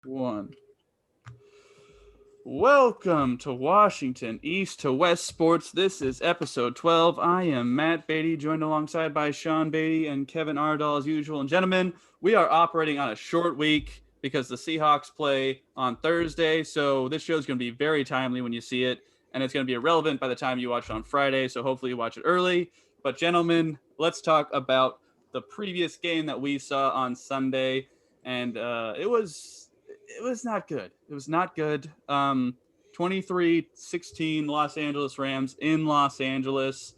One. Welcome to Washington East to West Sports. This is episode 12. I am Matt Beatty, joined alongside by Sean Beatty and Kevin Ardall as usual. And gentlemen, we are operating on a short week because the Seahawks play on Thursday. So this show is going to be very timely when you see it, and it's going to be irrelevant by the time you watch it on Friday. So hopefully you watch it early. But gentlemen, let's talk about the previous game that we saw on Sunday, and it was not good. It was not good. 23-16 Los Angeles Rams in Los Angeles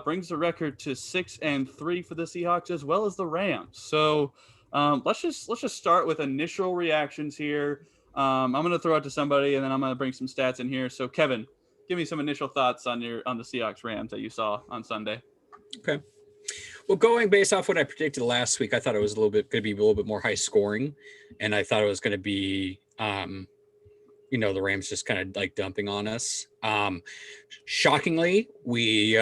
brings the record to 6-3 for the Seahawks as well as the Rams. So let's just start with initial reactions here. I'm going to throw it to somebody, and then I'm going to bring some stats in here. So Kevin, give me some initial thoughts on the Seahawks Rams that you saw on Sunday. Okay. Well, going based off what I predicted last week, I thought it was going to be a little bit more high scoring, and I thought it was going to be, the Rams just kind of like dumping on us. Shockingly, we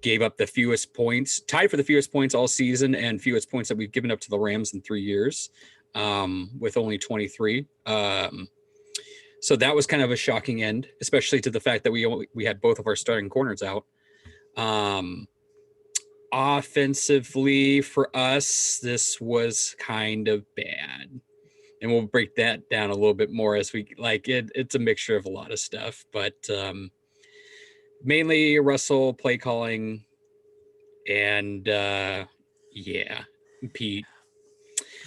gave up the fewest points, tied for the fewest points all season, and fewest points that we've given up to the Rams in 3 years, with only 23. So that was kind of a shocking end, especially to the fact that we had both of our starting corners out. Offensively for us, this was kind of bad, and we'll break that down a little bit more as we like it. It's a mixture of a lot of stuff, but mainly Russell play calling and Pete.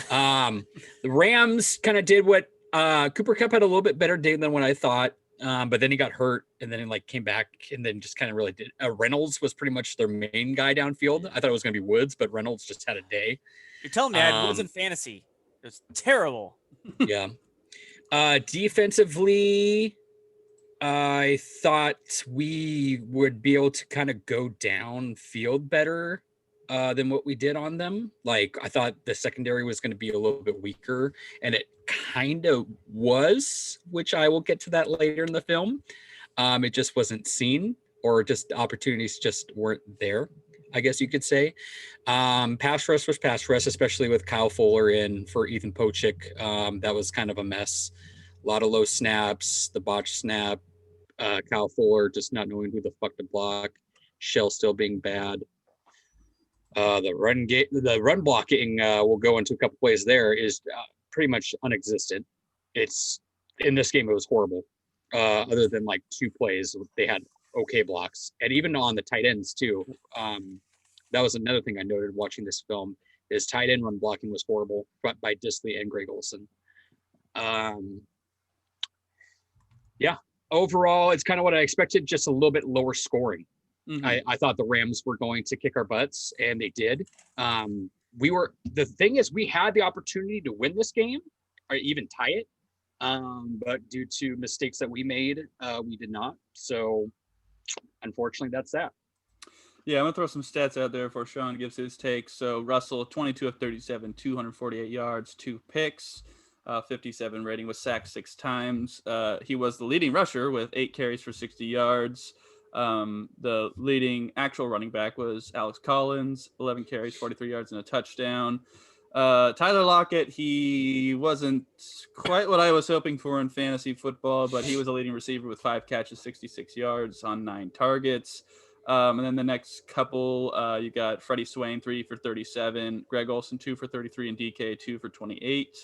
The Rams kind of did what Cooper Kupp had a little bit better day than what I thought. But then he got hurt, and then he came back, and then just kind of really did. Reynolds was pretty much their main guy downfield. I thought it was going to be Woods, but Reynolds just had a day. You're telling me I had Woods in fantasy. It was terrible. Yeah. Defensively, I thought we would be able to kind of go downfield better than what we did on them. Like, I thought the secondary was going to be a little bit weaker, and it kind of was, which I will get to that later in the film. It just wasn't seen, or just opportunities just weren't there, I guess you could say. Pass rush was pass rush, especially with Kyle Fuller in for Ethan Pochik. That was kind of a mess. A lot of low snaps, the botch snap, Kyle Fuller just not knowing who the fuck to block, Shell still being bad. The run blocking, we'll go into a couple plays there, is pretty much non-existent. It's in this game, it was horrible. Other than like 2 plays, they had okay blocks, and even on the tight ends too. That was another thing I noted watching this film, is tight end run blocking was horrible, but by Disley and Greg Olsen. Overall, it's kind of what I expected, just a little bit lower scoring. Mm-hmm. I thought the Rams were going to kick our butts, and they did. The thing is, we had the opportunity to win this game or even tie it. But due to mistakes that we made, we did not. So unfortunately, that's that. Yeah, I'm going to throw some stats out there before Sean gives his take. So Russell, 22 of 37, 248 yards, 2 picks, 57 rating, was sacked 6 times. He was the leading rusher with 8 carries for 60 yards. The leading actual running back was Alex Collins, 11 carries, 43 yards, and a touchdown. Tyler Lockett, he wasn't quite what I was hoping for in fantasy football, but he was a leading receiver with 5 catches, 66 yards on 9 targets. And then the next couple, you got Freddie Swain, 3 for 37, Greg Olsen, 2 for 33, and DK, 2 for 28.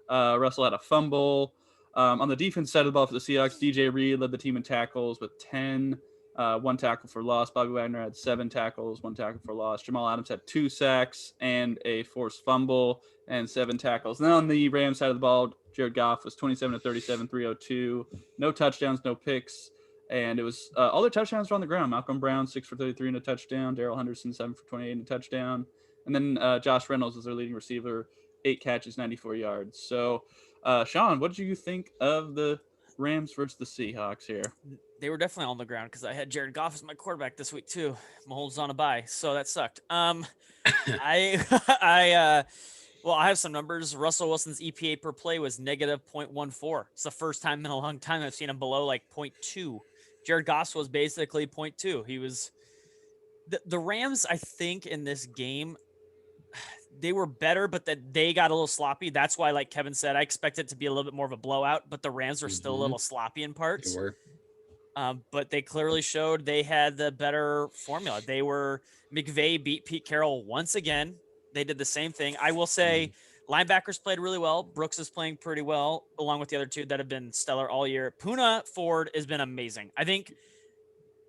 Russell had a fumble. On the defense side of the ball for the Seahawks, DJ Reed led the team in tackles with 10. 1 tackle for loss. Bobby Wagner had 7 tackles, 1 tackle for loss. Jamal Adams had 2 sacks and a forced fumble and 7 tackles. And then on the Rams side of the ball, Jared Goff was 27 of 37, 302. No touchdowns, no picks. And it was all their touchdowns were on the ground. Malcolm Brown, 6 for 33 and a touchdown. Darrell Henderson, 7 for 28 and a touchdown. And then Josh Reynolds was their leading receiver, 8 catches, 94 yards. So, Sean, what did you think of the Rams versus the Seahawks here? They were definitely on the ground because I had Jared Goff as my quarterback this week too. Mahomes on a bye, so that sucked. I have some numbers. Russell Wilson's EPA per play was negative 0.14. It's the first time in a long time I've seen him below like 0.2. Jared Goff was basically 0.2. He was the Rams, I think, in this game, they were better, but that they got a little sloppy. That's why, like Kevin said, I expect it to be a little bit more of a blowout, but the Rams were still a little sloppy in They parts. were. But they clearly showed they had the better formula. McVay beat Pete Carroll once again. They did the same thing. I will say linebackers played really well. Brooks is playing pretty well, along with the other two that have been stellar all year. Puna Ford has been amazing. I think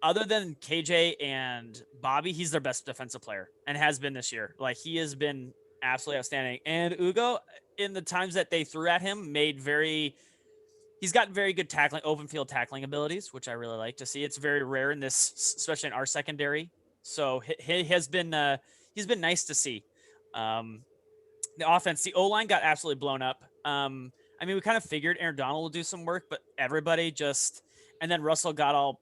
other than KJ and Bobby, he's their best defensive player and has been this year. Like, he has been absolutely outstanding. And Ugo, in the times that they threw at him, he's got very good tackling, open field tackling abilities, which I really like to see. It's very rare in this, especially in our secondary. So he has been, he's been nice to see. The offense, the O-line got absolutely blown up. I mean, we kind of figured Aaron Donald would do some work, but everybody just, and then Russell got all,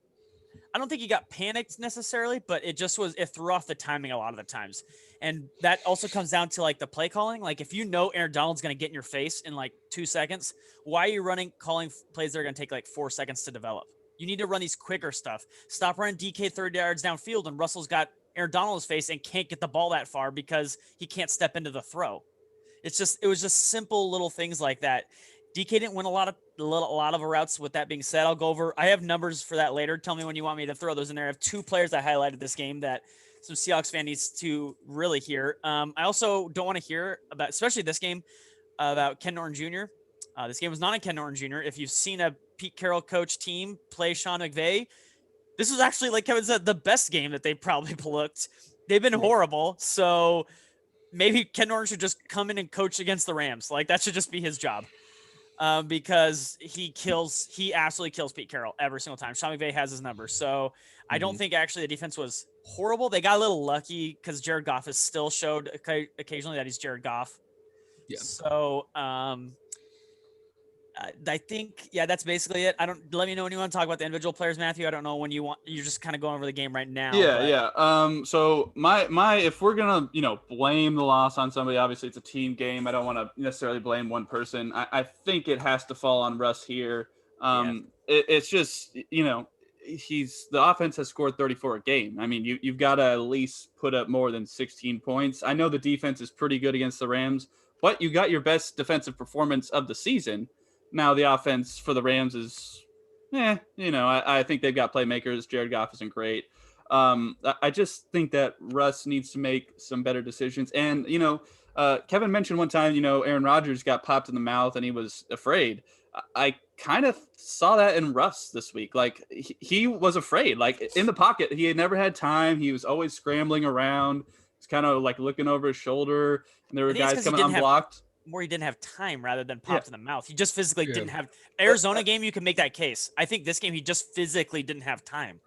I don't think he got panicked necessarily, but it threw off the timing a lot of the times. And that also comes down to like the play calling. Like, if you know Aaron Donald's going to get in your face in like 2 seconds, why are you calling plays that are going to take like 4 seconds to develop? You need to run these quicker stuff. Stop running DK 30 yards downfield, and Russell's got Aaron Donald's face and can't get the ball that far because he can't step into the throw. It was just simple little things like that. DK didn't win a lot of routes. With that being said, I have numbers for that later. Tell me when you want me to throw those in there. I have 2 players I highlighted this game that some Seahawks fan needs to really hear. I also don't want to hear about, especially this game, about Ken Norton Jr. This game was not a Ken Norton Jr. If you've seen a Pete Carroll coach team play Sean McVay, this was actually, like Kevin said, the best game that they probably looked. They've been horrible. So maybe Ken Norton should just come in and coach against the Rams. Like, that should just be his job. Because he absolutely kills Pete Carroll every single time. Sean McVay has his number. So I don't think actually the defense was horrible. They got a little lucky because Jared Goff has still showed occasionally that he's Jared Goff. Yeah. So I think, that's basically it. Let me know when you want to talk about the individual players, Matthew. I don't know when you're just kind of going over the game right now. Yeah. So my if we're gonna, blame the loss on somebody, obviously it's a team game. I don't want to necessarily blame one person. I think it has to fall on Russ here. It's just, the offense has scored 34 a game. I mean, you've got to at least put up more than 16 points. I know the defense is pretty good against the Rams, but you got your best defensive performance of the season. Now the offense for the Rams is, I think they've got playmakers. Jared Goff isn't great. I just think that Russ needs to make some better decisions. And, Kevin mentioned one time, Aaron Rodgers got popped in the mouth and he was afraid. I kind of saw that in Russ this week. Like, he was afraid, like in the pocket. He had never had time. He was always scrambling around. He's kind of like looking over his shoulder, and there were guys coming unblocked. He didn't have time rather than popped in the mouth. He just physically didn't have. Arizona game, you can make that case. I think this game, he just physically didn't have time.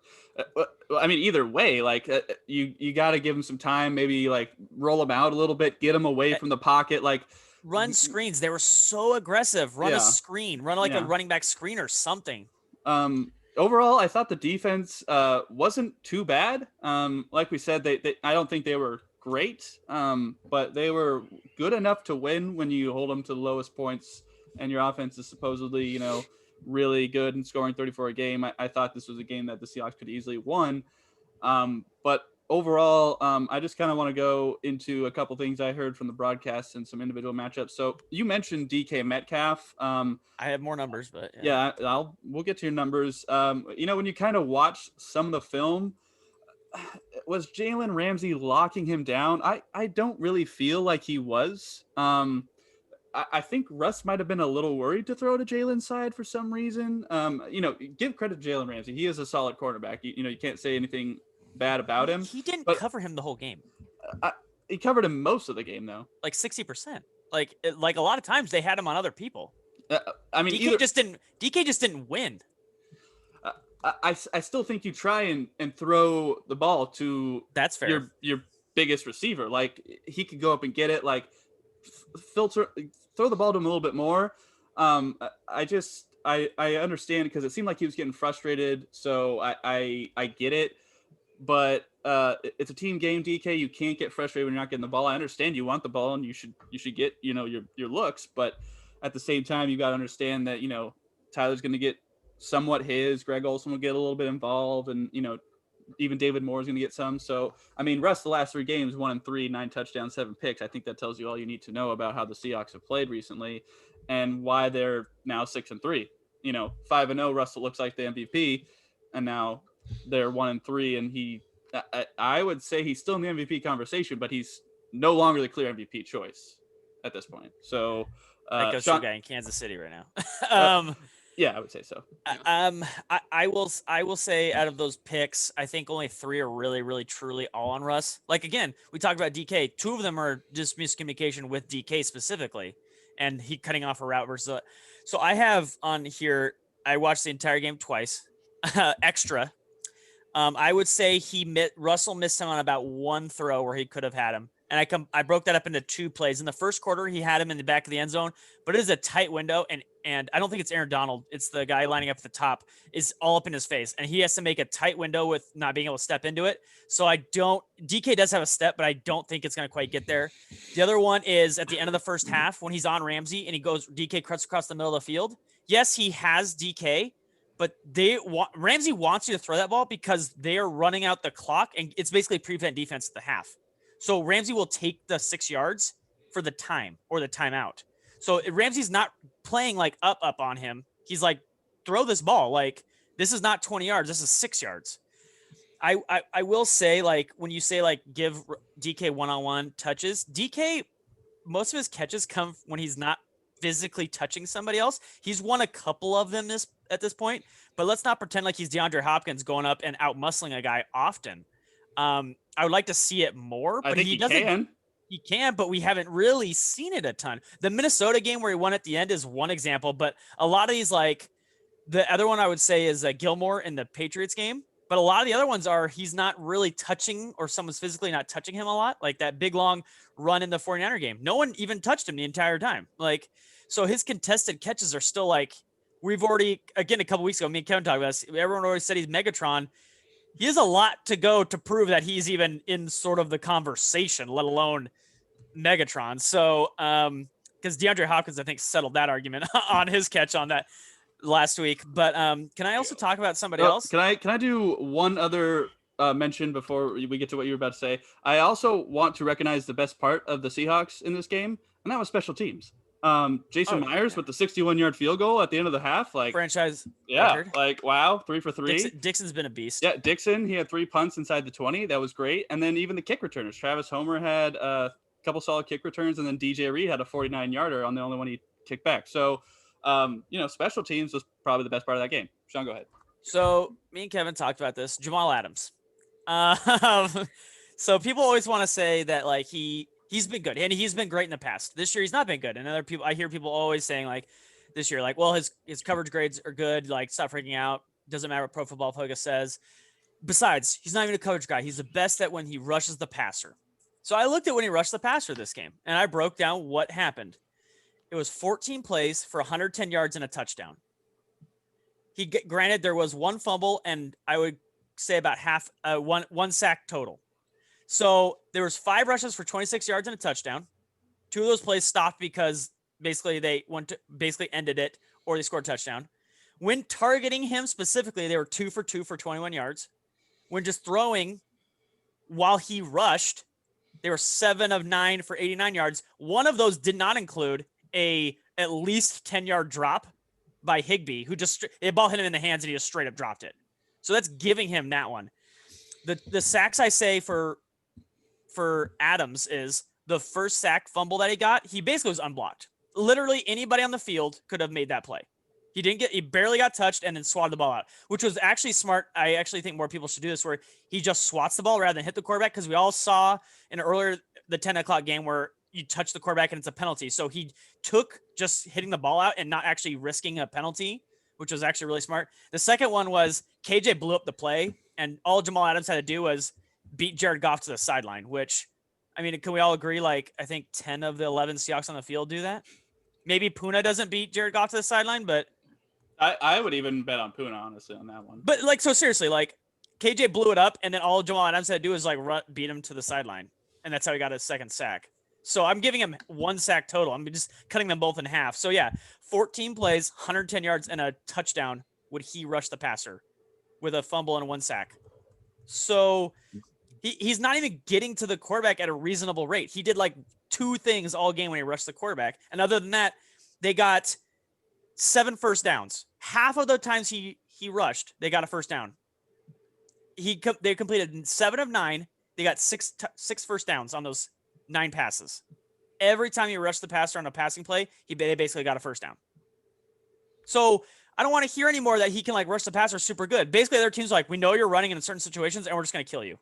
I mean, either way, like you got to give him some time. Maybe like roll him out a little bit, get him away from the pocket. Like, run screens. They were so aggressive. Run a screen. Run a running back screen or something. Overall, I thought the defense wasn't too bad. Like we said, I don't think they were great, but they were good enough to win when you hold them to the lowest points, and your offense is supposedly, really good and scoring 34 a game. I thought this was a game that the Seahawks could easily won. But overall, I just kind of want to go into a couple things I heard from the broadcast and some individual matchups. So you mentioned DK Metcalf. I have more numbers, but we'll get to your numbers. When you kind of watch some of the film, was Jalen Ramsey locking him down? I don't really feel like he was. I think Russ might have been a little worried to throw to Jalen's side for some reason. Give credit to Jalen Ramsey. He is a solid quarterback. You can't say anything bad about him. He didn't cover him the whole game. He covered him most of the game, though. Like 60%. Like a lot of times they had him on other people. DK just didn't win. I still think you try and throw the ball to that's fair. Your biggest receiver. Like, he could go up and get it. Like, throw the ball to him a little bit more. I understand, because it seemed like he was getting frustrated. So I get it, but it's a team game, DK. You can't get frustrated when you're not getting the ball. I understand you want the ball and you should get your looks, but at the same time you got to understand that Tyler's going to get somewhat his. Greg Olsen will get a little bit involved, and even David Moore is going to get some. So, I mean, Russ, the last 3 games, 1-3, 9 touchdowns, 7 picks. I think that tells you all you need to know about how the Seahawks have played recently and why they're now 6-3. 5-0, Russell looks like the MVP, and now they're 1-3, and I would say he's still in the MVP conversation, but he's no longer the clear MVP choice at this point. So, That goes to Sean, a guy in Kansas City right now. yeah, I would say so. I will say out of those picks, I think only 3 are really, really, truly all on Russ. Like, again, we talked about DK. 2 of them are just miscommunication with DK specifically, and he cutting off a route versus. So I have on here. I watched the entire game twice, extra. I would say Russell missed him on about 1 throw where he could have had him. And I broke that up into 2 plays. In the first quarter, he had him in the back of the end zone, but it is a tight window. And I don't think it's Aaron Donald. It's the guy lining up at the top is all up in his face. And he has to make a tight window with not being able to step into it. So DK does have a step, but I don't think it's going to quite get there. The other one is at the end of the first half when he's on Ramsey and DK cuts across the middle of the field. Yes, he has DK, but Ramsey wants you to throw that ball because they are running out the clock, and it's basically prevent defense at the half. So Ramsey will take the 6 yards for the time or the timeout. So Ramsey's not playing like up on him. He's like, throw this ball. Like, this is not 20 yards. This is 6 yards. I will say, like, when you say like give DK one-on-one touches, DK, most of his catches come when he's not physically touching somebody else. He's won a couple of them at this point, but let's not pretend like he's DeAndre Hopkins going up and out muscling a guy often. I would like to see it more, but he doesn't. He can, but we haven't really seen it a ton. The Minnesota game where he won at the end is one example, but a lot of these, like the other one I would say is Gilmore in the Patriots game. But a lot of the other ones are he's not really touching, or someone's physically not touching him a lot. Like that big long run in the 49er game. No one even touched him the entire time. Like, so his contested catches are still like, we've already, again, a couple weeks ago, me and Kevin talked about this. Everyone always said he's Megatron. He has a lot to go to prove that he's even in sort of the conversation, let alone Megatron. So, because DeAndre Hopkins, I think, settled that argument on his catch on that last week. But can I also talk about somebody else? Can I do one other mention before we get to what you were about to say? I also want to recognize the best part of the Seahawks in this game, and that was special teams. Jason Myers with the 61-yard field goal at the end of the half, like franchise record. Like, wow, 3 for 3. Dixon's been a beast. Yeah, Dixon, he had 3 punts inside the 20. That was great. And then even the kick returners. Travis Homer had a couple solid kick returns, and then DJ Reed had a 49-yarder on the only one he kicked back. So, special teams was probably the best part of that game. Sean, go ahead. So me and Kevin talked about this. Jamal Adams. So people always want to say that like he's been good, and he's been great in the past. This year he's not been good. And I hear people always saying like this year, like, well, his coverage grades are good. Like, stop freaking out. Doesn't matter what Pro Football Focus says. Besides, he's not even a coverage guy. He's the best at when he rushes the passer. So I looked at when he rushed the passer this game, and I broke down what happened. It was 14 plays for 110 yards and a touchdown. Granted, there was 1 fumble, and I would say about one sack total. So there was 5 rushes for 26 yards and a touchdown. 2 of those plays stopped because basically they ended it, or they scored a touchdown. When targeting him specifically, they were 2 for 2 for 21 yards. When just throwing while he rushed, they were 7 of 9 for 89 yards. One of those did not include at least 10-yard drop by Higbee, who the ball hit him in the hands and he just straight up dropped it. So that's giving him that one. The sacks I say for Adams is the first sack fumble that he got. He basically was unblocked. Literally anybody on the field could have made that play. He barely got touched and then swatted the ball out, which was actually smart. I actually think more people should do this, where he just swats the ball rather than hit the quarterback. Cause we all saw the 10 o'clock game where you touch the quarterback and it's a penalty. So he took just hitting the ball out and not actually risking a penalty, which was actually really smart. The second one was KJ blew up the play, and all Jamal Adams had to do was beat Jared Goff to the sideline, which, I mean, can we all agree? Like, I think 10 of the 11 Seahawks on the field do that. Maybe Puna doesn't beat Jared Goff to the sideline, but I would even bet on Puna, honestly, on that one. But like, so seriously, like KJ blew it up, and then all Jamal Adams had to do was like beat him to the sideline, and that's how he got his second sack. So I'm giving him 1 sack total. I'm just cutting them both in half. So yeah, 14 plays, 110 yards, and a touchdown would he rush the passer with a fumble and 1 sack. So he's not even getting to the quarterback at a reasonable rate. He did like 2 things all game when he rushed the quarterback. And other than that, they got 7 first downs. Half of the times he rushed, they got a first down. They completed 7 of 9. They got 6 first downs on those 9 passes. Every time he rushed the passer on a passing play, they basically got a first down. So I don't want to hear anymore that he can like rush the passer super good. Basically, their team's like, we know you're running in certain situations, and we're just going to kill you.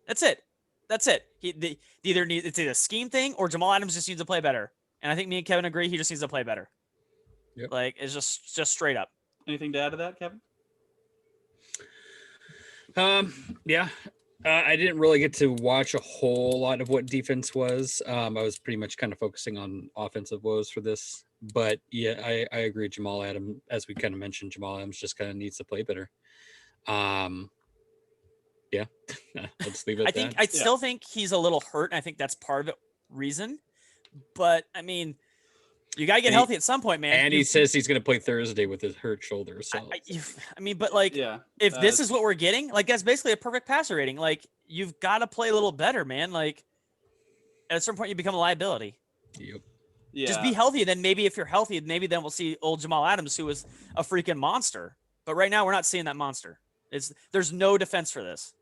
That's it. It's either a scheme thing or Jamal Adams just needs to play better. And I think me and Kevin agree he just needs to play better. Yep. Like it's just straight up. Anything to add to that, Kevin? Yeah. I didn't really get to watch a whole lot of what defense was. I was pretty much kind of focusing on offensive woes for this. But yeah, I agree. Jamal Adams, as we kind of mentioned, Jamal Adams just kind of needs to play better. Yeah, let's leave it at that. I still think he's a little hurt. And I think that's part of the reason. But I mean, you got to get healthy at some point, man. And he says he's going to play Thursday with his hurt shoulder. So I mean, but like, if this is what we're getting, like that's basically a perfect passer rating. Like you've got to play a little better, man. Like at a certain point, you become a liability. Yep. Yeah. Just be healthy. Then maybe if you're healthy, maybe then we'll see old Jamal Adams, who was a freaking monster. But right now, we're not seeing that monster. There's no defense for this.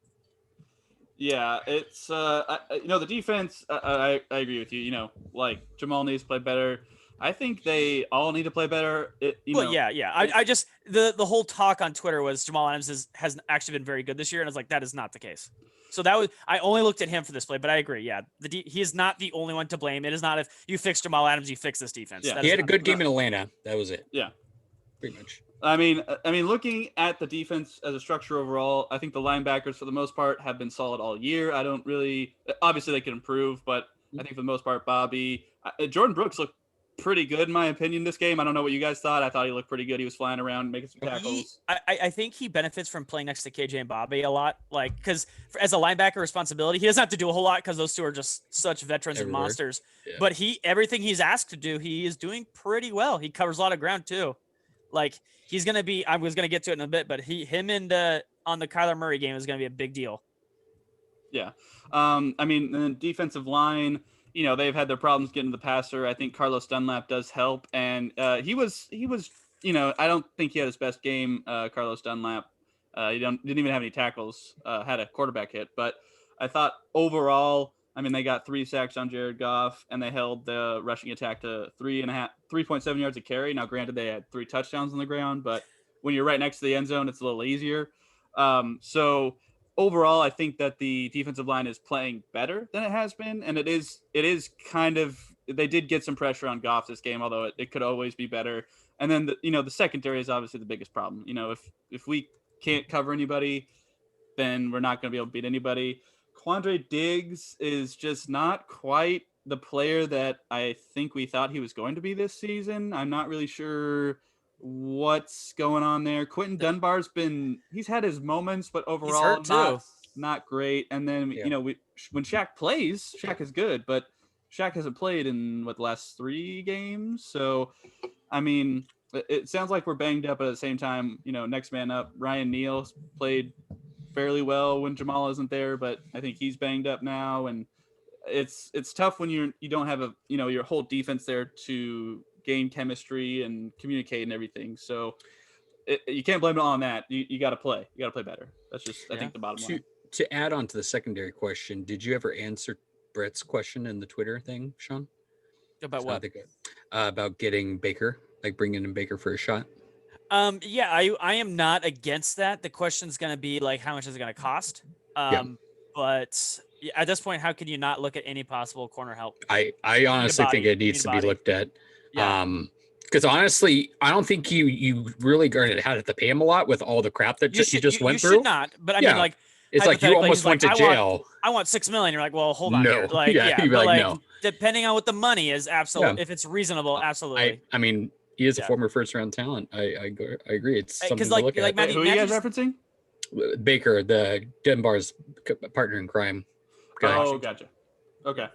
Yeah, it's the defense. I agree with you. Like Jamal needs to play better. I think they all need to play better. I just the whole talk on Twitter was Jamal Adams has actually been very good this year, and I was like, that is not the case. So I only looked at him for this play, but I agree. Yeah, he is not the only one to blame. It is not if you fix Jamal Adams, you fix this defense. Yeah, he had a good game in Atlanta. That was it. Yeah, pretty much. I mean, looking at the defense as a structure overall, I think the linebackers for the most part have been solid all year. I don't really, obviously they can improve, but I think for the most part, Jordan Brooks looked pretty good in my opinion this game. I don't know what you guys thought. I thought he looked pretty good. He was flying around, making some tackles. I think he benefits from playing next to KJ and Bobby a lot. Like, because as a linebacker responsibility, he doesn't have to do a whole lot because those two are just such veterans and monsters. Yeah. But everything he's asked to do, he is doing pretty well. He covers a lot of ground too. Like he's going to be, I was going to get to it in a bit, but him and on the Kyler Murray game is going to be a big deal. Yeah. I mean, the defensive line, they've had their problems getting to the passer. I think Carlos Dunlap does help. And he was, I don't think he had his best game, Carlos Dunlap. He didn't even have any tackles, had a quarterback hit. But I thought overall, I mean, they got 3 sacks on Jared Goff, and they held the rushing attack to 3.7 yards a carry. Now, granted, they had 3 touchdowns on the ground, but when you're right next to the end zone, it's a little easier. So overall, I think that the defensive line is playing better than it has been, and it is kind of, they did get some pressure on Goff this game, although it could always be better. And then the secondary is obviously the biggest problem. If we can't cover anybody, then we're not going to be able to beat anybody. Quandre Diggs is just not quite the player that I think we thought he was going to be this season. I'm not really sure what's going on there. Quentin Dunbar's he's had his moments, but overall not great. And then, when Shaq plays, Shaq is good, but Shaq hasn't played in the last 3 games. So, I mean, it sounds like we're banged up, but at the same time, next man up, Ryan Neal played fairly well when Jamal isn't there, but I think he's banged up now. And it's tough when you don't have your whole defense there to gain chemistry and communicate and everything. So you can't blame it on that. You got to play. You got to play better. That's just, I think, the bottom line. To add on to the secondary question, did you ever answer Brett's question in the Twitter thing, Sean? About what? About getting Baker, like bringing in Baker for a shot. Yeah, I am not against that. The question's going to be like, how much is it going to cost? But at this point, how can you not look at any possible corner help? I honestly think it needs to be looked at. Yeah. Because honestly, I don't think you really had to pay him a lot with all the crap that you just went through. Should not, but I mean, like, it's like you almost went to jail. I want $6 million. You're like, well, hold on. No. Here. Like, no. Depending on what the money is, absolutely. Yeah. If it's reasonable, absolutely. I mean, he is a former first-round talent. I agree. It's something to look at. Who are you guys referencing? Baker, the Dunbar's partner in crime. Oh, gotcha. Okay.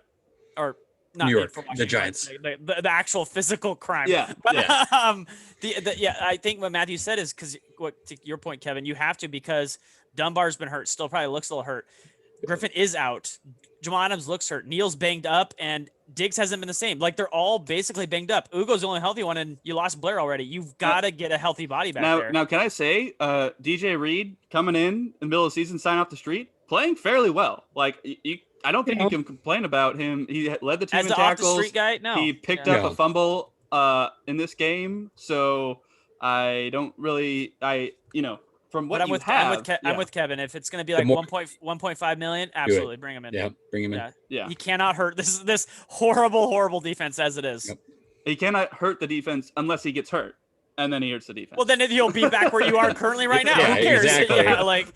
Or not New York, the Giants. The actual physical crime. Yeah. But I think what Matthew said is to your point, Kevin, you have to, because Dunbar's been hurt. Still probably looks a little hurt. Griffin is out. Jamal Adams looks hurt. Neal's banged up, and Diggs hasn't been the same. Like, they're all basically banged up. Ugo's the only healthy one, and you lost Blair already. You've got to get a healthy body back there. Now, can I say, DJ Reed coming in the middle of the season, sign off the street, playing fairly well. Like, I don't think you can complain about him. He led the team As in the tackles. off the street guy, no. He picked up a fumble in this game, so I don't really, from what I'm with Kevin. If it's going to be like 1.5 million, absolutely bring him in. Yeah, bring him in. Yeah. He cannot hurt this horrible defense as it is. Yep. He cannot hurt the defense unless he gets hurt, and then he hurts the defense. Well, then you'll be back where you are currently right now. Yeah, Who cares? exactly.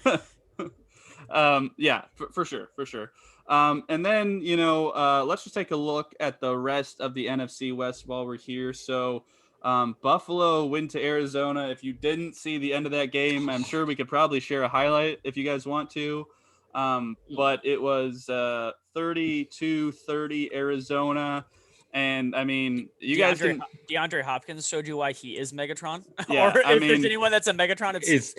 For sure. And then, let's just take a look at the rest of the NFC West while we're here. So Buffalo went to Arizona. If you didn't see the end of that game, I'm sure we could probably share a highlight if you guys want to. But it was 32-30 Arizona. And I mean, DeAndre Hopkins showed you why he is Megatron. Yeah, or if there's anyone that's a Megatron, he's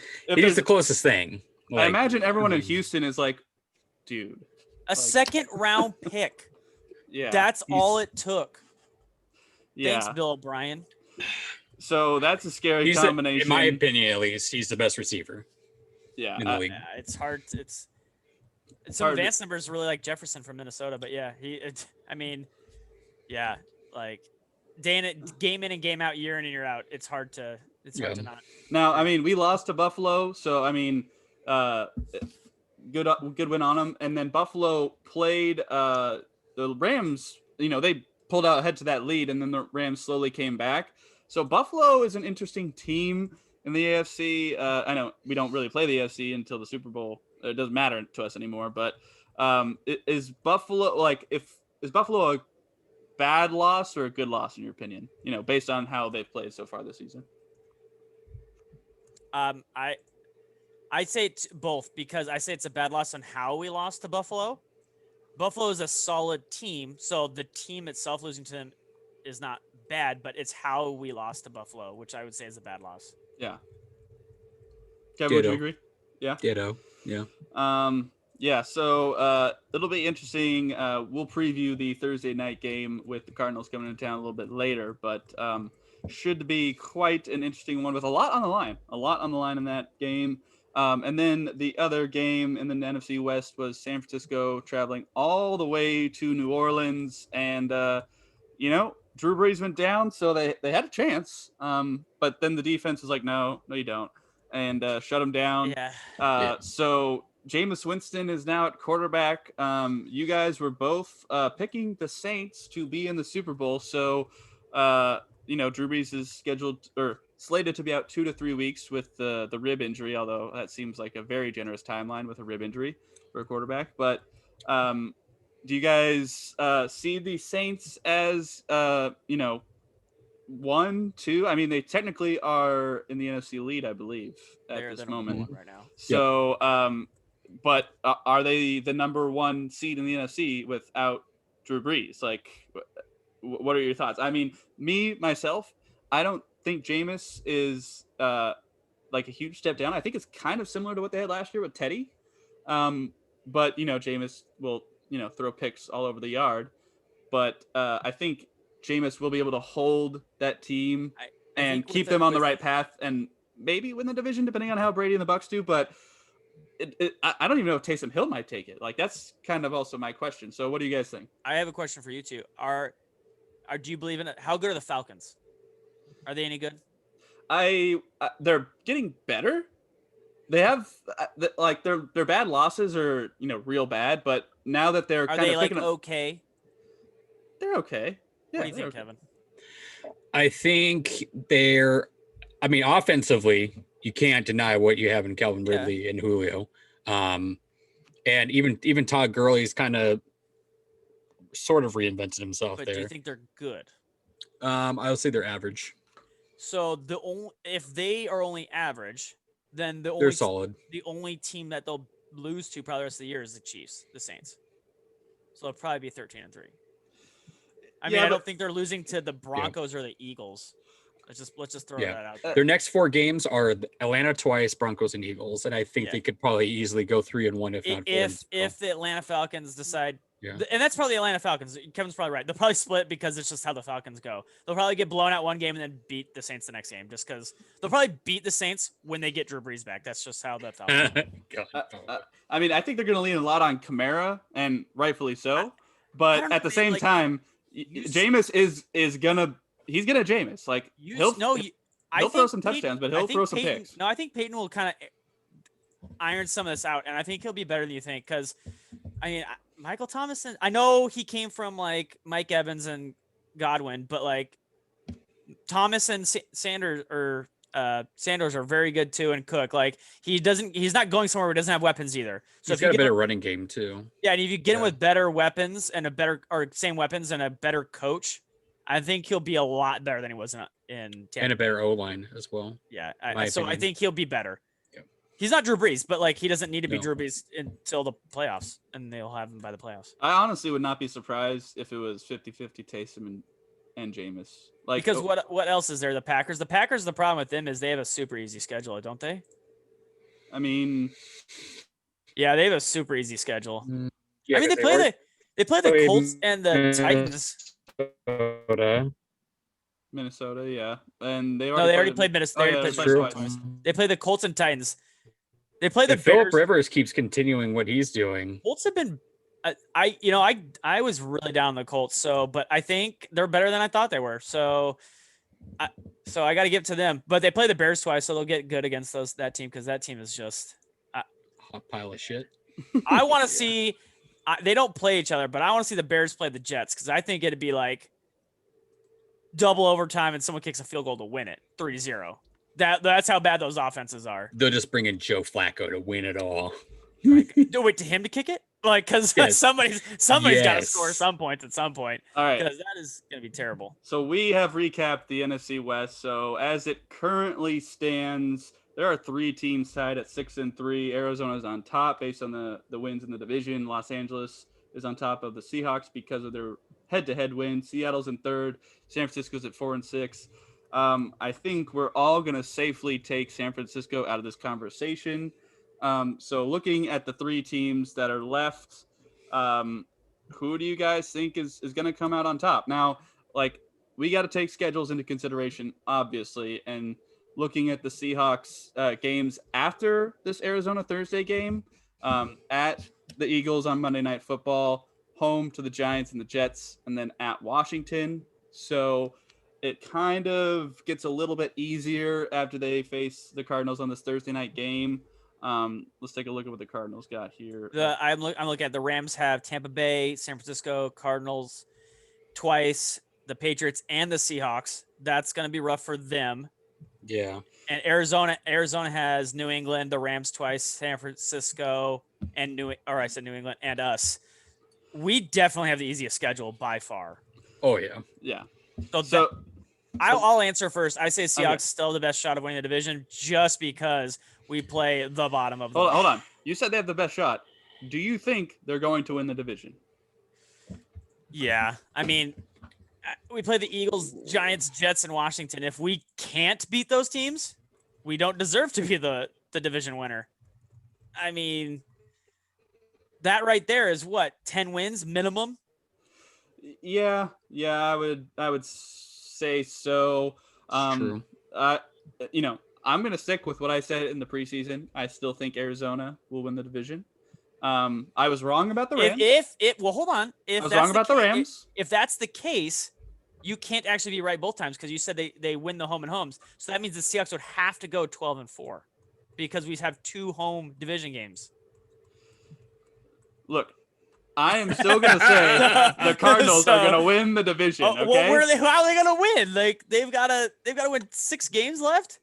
the closest thing. I imagine everyone in Houston is like, dude. A second round pick. Yeah. That's all it took. Yeah. Thanks, Bill O'Brien. So that's a scary combination. In my opinion, at least, he's the best receiver. Yeah. In the league. It's hard. It's some advanced numbers really like Jefferson from Minnesota, but yeah, like game in and game out, year in and year out. It's hard to not. Now, I mean, we lost to Buffalo, so I mean, good win on them. And then Buffalo played the Rams. They pulled out ahead to that lead, and then the Rams slowly came back. So Buffalo is an interesting team in the AFC. I know we don't really play the AFC until the Super Bowl. It doesn't matter to us anymore. But is Buffalo is Buffalo a bad loss or a good loss in your opinion? Based on how they've played so far this season. I'd say it's both, because I say it's a bad loss on how we lost to Buffalo. Buffalo is a solid team, so the team itself losing to them is not bad, but it's how we lost to Buffalo, which I would say is a bad loss. Yeah. Kevin, would you agree? Yeah. Ditto. Yeah. So it'll be interesting. We'll preview the Thursday night game with the Cardinals coming into town a little bit later, but should be quite an interesting one with a lot on the line in that game. And then the other game in the NFC West was San Francisco traveling all the way to New Orleans, and Drew Brees went down, so they had a chance. But then the defense was like, no, you don't, and shut him down. Yeah. So Jameis Winston is now at quarterback. You guys were both picking the Saints to be in the Super Bowl, so Drew Brees is slated to be out 2 to 3 weeks with the rib injury, although that seems like a very generous timeline with a rib injury for a quarterback. But do you guys see the Saints as 1, 2? I mean, they technically are in the NFC lead, I believe, at this moment right now. So, but are they the number 1 seed in the NFC without Drew Brees? Like, what are your thoughts? I mean, myself, I don't think Jameis is like a huge step down. I think it's kind of similar to what they had last year with Teddy. But Jameis will throw picks all over the yard. But I think Jameis will be able to hold that team and keep them on the right path and maybe win the division depending on how Brady and the Bucs do. But I don't even know if Taysom Hill might take it. Like, that's kind of also my question. So what do you guys think? I have a question for you two. Do you believe in it? How good are the Falcons? Are they any good? They're getting better. They have their bad losses are real bad, but now that they're okay? They're okay. Yeah, what do you think, Kevin? I think offensively, you can't deny what you have in Calvin Ridley and Julio. And even Todd Gurley's kind of sort of reinvented himself there. But do you think they're good? I would say they're average. So if they are only average, then they're solid. The only team that they'll lose to probably the rest of the year is the Chiefs, the Saints. So it'll probably be 13-3. I don't think they're losing to the Broncos or the Eagles. Let's just throw Yeah. that out there. Their next 4 games are Atlanta twice, Broncos, and Eagles, and I think Yeah. they could probably easily go 3-1 if not 4. If the Atlanta Falcons decide, Yeah. and that's probably the Atlanta Falcons. Kevin's probably right. They'll probably split because it's just how the Falcons go. They'll probably get blown out one game and then beat the Saints the next game, just because they'll probably beat the Saints when they get Drew Brees back. That's just how the Falcons. I mean, I think they're going to lean a lot on Kamara, and rightfully so. But don't know, at the man, same like, time, you- Jameis is gonna Jameis. Like he'll throw some touchdowns, but he'll throw some picks. No, I think Peyton will kind of iron some of this out, and I think he'll be better than you think. Because, I mean, Michael Thomas, I know he came from like Mike Evans and Godwin, but like Thomas and Sanders are very good too, and Cook. Like he's not going somewhere where he doesn't have weapons either. So he's got a better running game too. Yeah, and if you get him with better weapons and same weapons and a better coach, I think he'll be a lot better than he was in Tampa. And a better O-line as well. Yeah, I think he'll be better. Yeah. He's not Drew Brees, but like he doesn't need to be Drew Brees until the playoffs, and they'll have him by the playoffs. I honestly would not be surprised if it was 50-50 Taysom and Jameis. Like, because what else is there? The Packers. The problem with them is they have a super easy schedule, don't they? I mean, yeah, they have a super easy schedule. Yeah, I mean, they play the Colts and the Titans. Minnesota, yeah, and they already played Minnesota. Twice. They play the Colts and Titans. They play the Bears. Philip Rivers keeps continuing what he's doing. Colts have been. I was really down on the Colts, but I think they're better than I thought they were. So I got to give it to them. But they play the Bears twice, so they'll get good against that team because that team is just hot pile of shit. I want to see. They don't play each other, but I want to see the Bears play the Jets because I think it'd be like double overtime and someone kicks a field goal to win it 3-0. That's how bad those offenses are. They'll just bring in Joe Flacco to win it all. Wait to him to kick it? Like, because somebody's got to score some points at some point. All right. Because that is going to be terrible. So we have recapped the NFC West. So as it currently stands, there are 3 teams tied at 6-3. Arizona's on top based on the wins in the division. Los Angeles is on top of the Seahawks because of their head-to-head win. Seattle's in 3rd. San Francisco's at 4-6. I think we're all going to safely take San Francisco out of this conversation. So looking at the 3 teams that are left, who do you guys think is going to come out on top? Now, like, we got to take schedules into consideration, obviously, and looking at the Seahawks games after this Arizona Thursday game, at the Eagles on Monday Night Football, home to the Giants and the Jets, and then at Washington. So it kind of gets a little bit easier after they face the Cardinals on this Thursday night game. Let's take a look at what the Cardinals got here. I'm looking at the Rams have Tampa Bay, San Francisco, Cardinals twice, the Patriots and the Seahawks. That's going to be rough for them. Yeah. And Arizona has New England, the Rams twice, San Francisco, and New England and us. We definitely have the easiest schedule by far. Oh yeah. Yeah. So I'll answer first. I say Seahawks still the best shot of winning the division just because we play the bottom of the Hold on. You said they have the best shot. Do you think they're going to win the division? Yeah. I mean, we play the Eagles, Giants, Jets, and Washington. If we can't beat those teams, we don't deserve to be the division winner. I mean, that right there is what, 10 wins minimum? Yeah, I would say so. True. I'm going to stick with what I said in the preseason. I still think Arizona will win the division. I was wrong about the Rams. Hold on. I was wrong about the Rams. If that's the case, you can't actually be right both times because you said they win the home and homes. So that means the Seahawks would have to go 12-4 because we have 2 home division games. Look, I am still going to say the Cardinals are going to win the division. Okay. Well, how are they going to win? Like they've got to win 6 games left.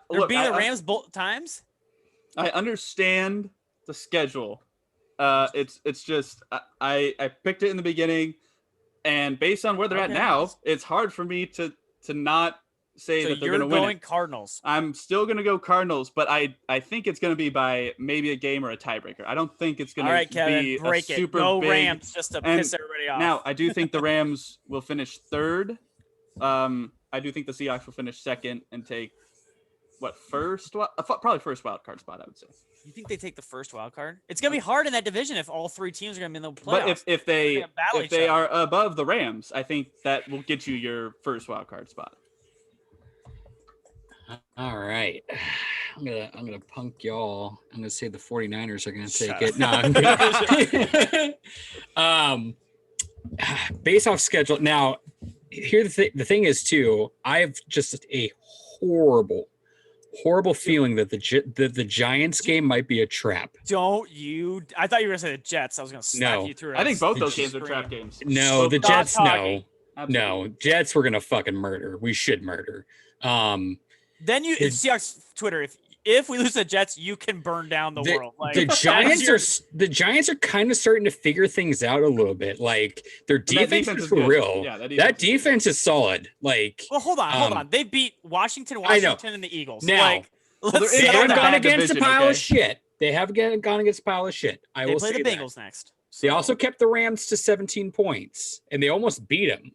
They're beating the Rams both times. I understand the schedule. It's just I picked it in the beginning, and based on where they're at now, it's hard for me to not say that they're going to win. You're going Cardinals. I'm still going to go Cardinals, but I think it's going to be by maybe a game or a tiebreaker. I don't think it's going to be a super big. Rams just to piss everybody off. Now, I do think the Rams will finish 3rd. I do think the Seahawks will finish second and take probably first wild card spot, I would say. You think they take the first wild card? It's gonna be hard in that division if all three teams are gonna be in the playoffs. But if they battle each other. are above the Rams, I think that will get you your first wild card spot. All right. I'm gonna punk y'all. I'm gonna say the 49ers are gonna take it. No, I'm kidding. Based off schedule. Now, here the thing is too, I have just a horrible feeling that the Giants game might be a trap. Don't you? I thought you were gonna say the Jets. I was gonna smack you through. I think both those games are trap games. No, So the stop Jets. talking. No, Jets. We're gonna fucking murder. We should murder. Then you Seahawks Twitter. If we lose the Jets, you can burn down the world. Like, the Giants are kind of starting to figure things out a little bit. Like their defense is for real. Yeah, that defense is solid. Like, well, hold on. They beat Washington, and the Eagles. Now, like, they have gone against a pile of shit. They have gone against a pile of shit. They play the Bengals next. So. They also kept the Rams to 17 points, and they almost beat them.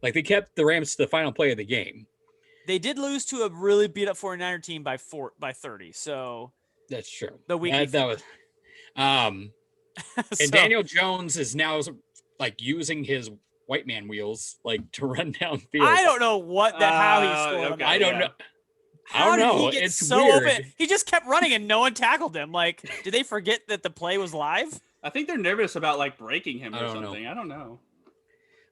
Like they kept the Rams to the final play of the game. They did lose to a really beat up 49er team by 30. So that's true. The week that was and Daniel Jones is now like using his white man wheels like to run downfield. I don't know how he scored. Okay, I don't know. How did he get it's so weird. open? He just kept running and no one tackled him. Like, did they forget that the play was live? I think they're nervous about like breaking him or something. Know. I don't know.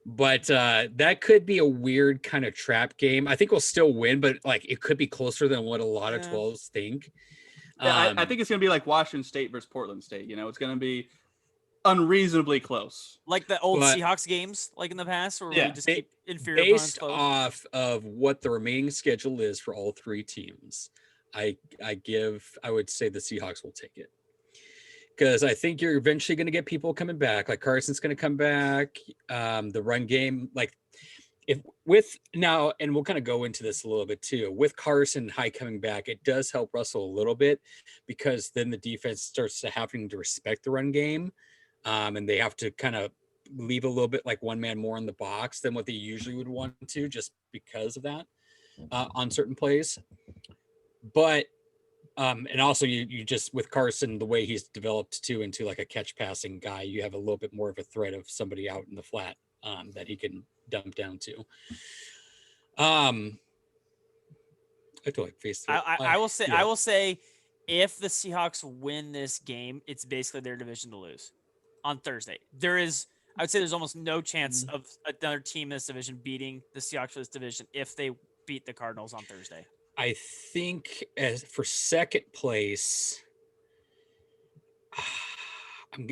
But that could be a weird kind of trap game. I think we'll still win, but like it could be closer than what a lot of 12s think. Yeah, I think it's going to be like Washington State versus Portland State. You know, it's going to be unreasonably close. Like the old Seahawks games, like in the past, where we just keep inferior based off of what the remaining schedule is for all three teams. I would say the Seahawks will take it. Because I think you're eventually going to get people coming back. Like Carson's going to come back. The run game, like and we'll kind of go into this a little bit too. With Carson and High coming back, it does help Russell a little bit because then the defense starts to having to respect the run game, and they have to kind of leave a little bit like one man more in the box than what they usually would want to, just because of that on certain plays. But and also you just with Carson, the way he's developed too into like a catch passing guy, you have a little bit more of a threat of somebody out in the flat that he can dump down to. I have to like face I will say if the Seahawks win this game, it's basically their division to lose on Thursday. I would say there's almost no chance of another team in this division beating the Seahawks for this division if they beat the Cardinals on Thursday. I think as for second place, I'm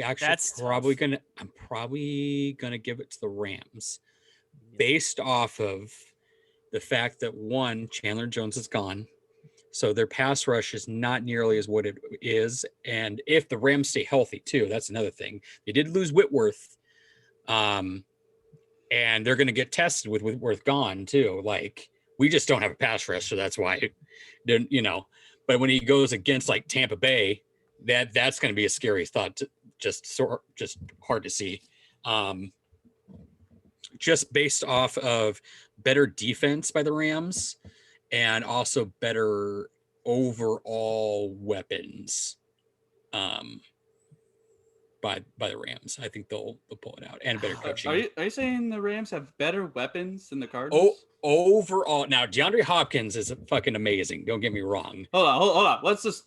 probably gonna give it to the Rams, based off of the fact that one, Chandler Jones is gone, so their pass rush is not nearly as what it is, and if the Rams stay healthy too, that's another thing. They did lose Whitworth, and they're gonna get tested with Whitworth gone too, like. We just don't have a pass rush, so that's why, But when he goes against like Tampa Bay, that's going to be a scary thought. Just hard to see. Just based off of better defense by the Rams, and also better overall weapons. By the Rams, I think they'll pull it out, and better coaching. Are you saying the Rams have better weapons than the Cardinals? Overall, now DeAndre Hopkins is fucking amazing. Don't get me wrong. Hold on. Let's just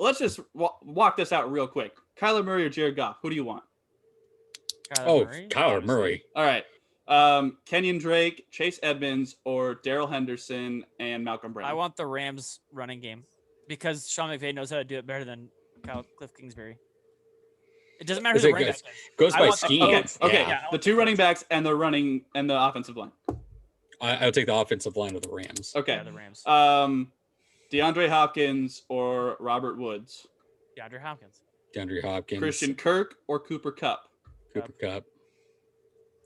walk this out real quick. Kyler Murray or Jared Goff? Who do you want? Kyler Murray. All right. Kenyon Drake, Chase Edmonds, or Darrell Henderson and Malcolm Brown? I want the Rams running game because Sean McVay knows how to do it better than Cliff Kingsbury. It doesn't matter who the running back is. Goes by scheme. Okay. Yeah, the two running backs and the offensive line. I'll take the offensive line of the Rams. Okay. Yeah, the Rams. DeAndre Hopkins or Robert Woods? DeAndre Hopkins. Christian Kirk or Cooper Kupp? Cooper Kupp.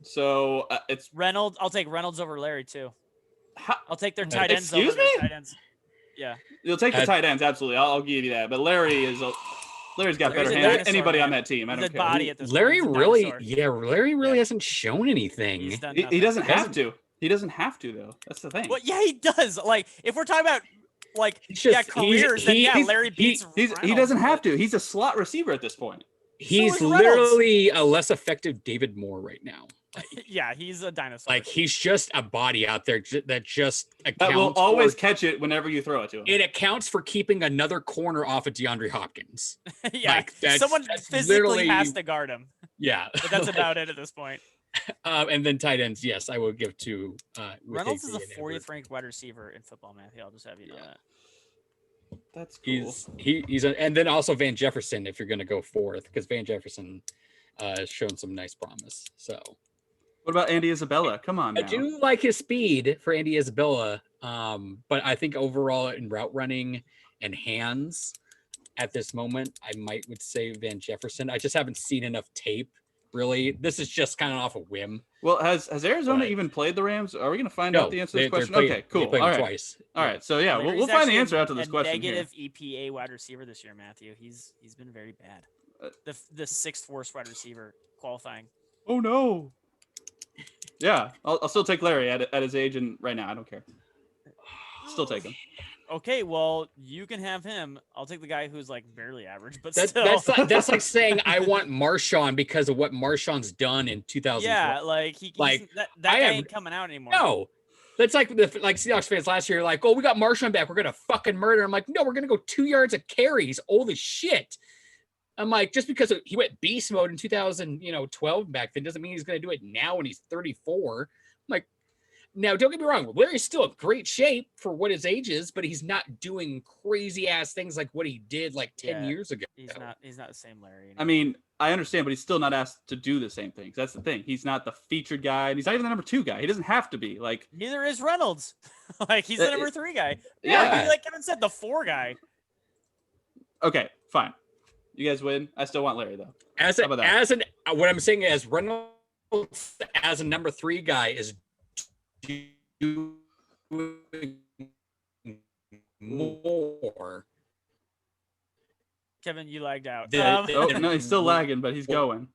So it's Reynolds. I'll take Reynolds over Larry too. I'll take their tight ends over their tight ends. Yeah. You'll take the tight ends, absolutely. I'll give you that. But Larry's got better hands than anybody on that team. I don't care. Larry really hasn't shown anything. He doesn't have to. He doesn't have to though. That's the thing. Well, yeah, he does. Like, if we're talking about like He's just- careers, then he's- Larry beats. He Reynolds, doesn't have but to. He's a slot receiver at this point. He's is Reynolds. literally a less effective David Moore right now. Yeah, he's a dinosaur. Like he's just a body out there that just accounts That will always for, catch it whenever you throw it to him. it accounts for keeping another corner off of DeAndre Hopkins. yeah, like, that's- someone that's physically literally- has to guard him. Yeah, But that's about it at this point. and then tight ends. Yes, I will give to Reynolds is Higby the and 40th Everett. ranked wide receiver in football, Matthew. I'll just have you know that. That's cool. And then also Van Jefferson if you're going to go fourth because Van Jefferson has shown some nice promise. So What about Andy Isabella? Come on now. I do like his speed for Andy Isabella, but I think overall in route running and hands at this moment, I would say Van Jefferson. I just haven't seen enough tape. Really, this is just kind of off a whim. Well, has Arizona But- even played the Rams? Are we going to find out the answer to this question? Okay, cool. They played All him right. twice. All right. So yeah, Larry's we'll find the actually answer after this a question. Here. negative EPA wide receiver this year, Matthew. He's been very bad. The sixth worst wide receiver qualifying. Oh no. Yeah, I'll still take Larry at his age and right now. I don't care. Still take him. Okay, well, you can have him. I'll take the guy who's like barely average, but That's still. that's like saying I want Marshawn because of what Marshawn's done in 2012. yeah, like Like, that I guy am- ain't coming out anymore. No. That's like like Seahawks fans last year, like, oh, we got Marshawn back. We're gonna fucking murder. I'm like, no, we're gonna go 2 yards of carry. He's old as shit. I'm like, just because he went beast mode in 2012 back then doesn't mean he's gonna do it now when he's 34. I'm like, now don't get me wrong, Larry's still in great shape for what his age is, but he's not doing crazy ass things like what he did like 10 Yeah, years ago. He's not the same Larry. I mean, I understand, but he's still not asked to do the same things. That's the thing. He's not the featured guy, and he's not even the number 2 guy. He doesn't have to be. Like, neither is Reynolds. like he's the number 3 guy. Yeah. Like Kevin said, the 4 guy. okay, fine. You guys win. I still want Larry though. As How about that? what I'm saying is Reynolds as a number 3 guy is doing more. Kevin, you lagged out. Oh no, he's still lagging, but he's going.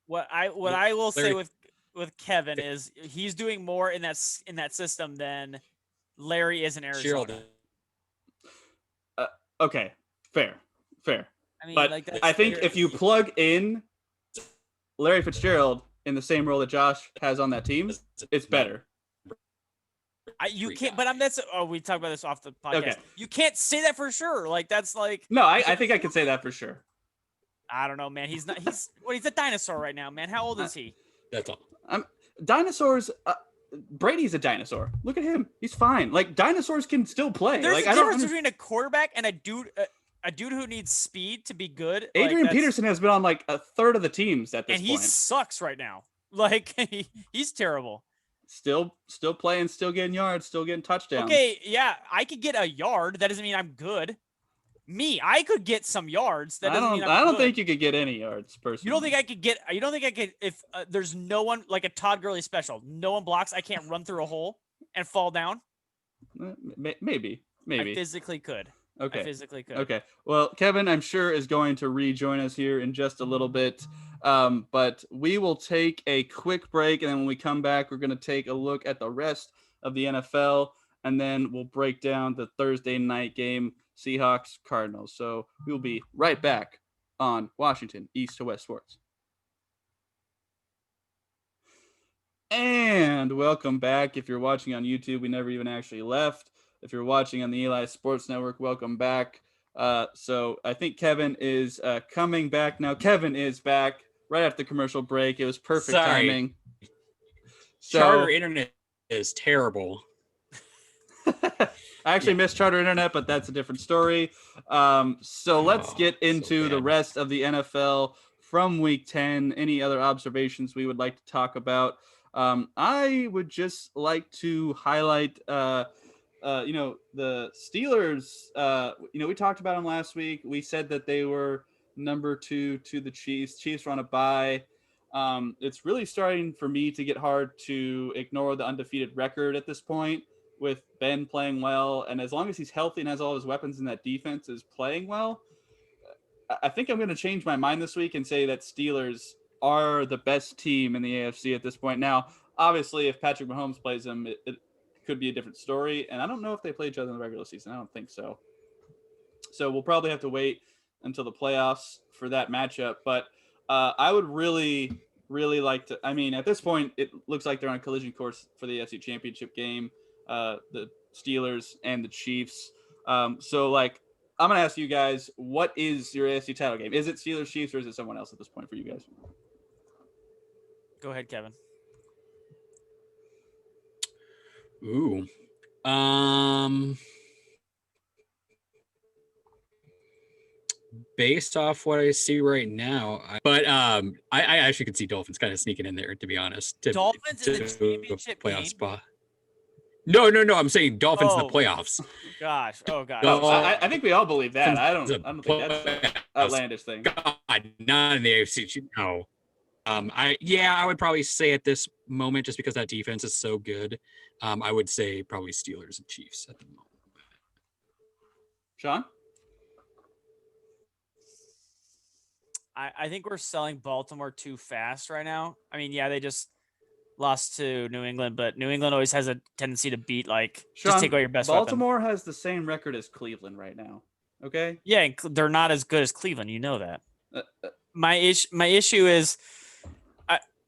What I will say Larry- with Kevin is he's doing more in that system than Larry is in Arizona. Okay, fair. I mean, But like that's I think fair. if you plug in Larry Fitzgerald in the same role that Josh has on that team, it's better. you Three can't. guy. But that's. Oh, we talked about this off the podcast. Okay. You can't say that for sure. Like that's like No, I think I can say that for sure. I don't know, man. He's not. He's a dinosaur right now, man. How old is he? That's all. Dinosaurs. Brady's a dinosaur. Look at him. He's fine. Like dinosaurs can still play. There's like a I don't. difference between a quarterback and a dude who needs speed to be good. Like, Adrian that's- Peterson has been on like a third of the teams at this and he point. sucks right now. Like he's terrible. Still playing, still getting yards, still getting touchdowns. Okay, yeah, I could get a yard. That doesn't mean I'm good. I could get some yards. That doesn't mean I'm I don't good. think you could get any yards personally. You don't think I could get? You don't think I could? If there's no one like a Todd Gurley special, no one blocks. I can't run through a hole and fall down. Maybe. I physically could. Okay. I physically could. Okay. Well, Kevin, I'm sure is going to rejoin us here in just a little bit. But we will take a quick break, and then when we come back, we're going to take a look at the rest of the NFL, and then we'll break down the Thursday night game, Seahawks Cardinals. So we'll be right back on Washington East to West Sports. And welcome back. If you're watching on YouTube, we never even actually left. If you're watching on the Eli Sports Network, welcome back. So I think Kevin is coming back now. Kevin is back right after the commercial break. It was perfect Sorry. timing. So, Charter internet is terrible. I actually missed Charter Internet, but that's a different story. So let's get into the bad. rest of the NFL from Week 10. Any other observations we would like to talk about? I would just like to highlight, the Steelers. We talked about them last week. We said that they were number 2 to the Chiefs. Chiefs were on a bye. It's really starting for me to get hard to ignore the undefeated record at this point with Ben playing well. And as long as he's healthy and has all his weapons and that defense is playing well, I think I'm going to change my mind this week and say that Steelers are the best team in the AFC at this point. Now, Obviously, if Patrick Mahomes plays them, it could be a different story. And I don't know if they play each other in the regular season. I don't think so. So we'll probably have to wait until the playoffs for that matchup. But I would really, really like to. I mean, at this point, it looks like they're on a collision course for the AFC Championship game. The Steelers and the Chiefs. So, like, I'm gonna ask you guys, what is your AFC title game? Is it Steelers Chiefs or is it someone else at this point for you guys? Go ahead, Kevin. Ooh. Based off what I see right now, I actually could see Dolphins kind of sneaking in there, to be honest. Dolphins in the championship playoff game? spot. No. I'm saying Dolphins in the playoffs. Gosh. Oh gosh. I think we all believe that. I don't think that's an playoffs. outlandish thing. God, not in the AFC. No. I would probably say at this moment, just because that defense is so good, I would say probably Steelers and Chiefs at the moment. Sean? I think we're selling Baltimore too fast right now. I mean, yeah, they just lost to New England, but New England always has a tendency to beat, like, Sean, just take away your best Baltimore weapon. has the same record as Cleveland right now. Okay? Yeah, and they're not as good as Cleveland. You know that. My issue is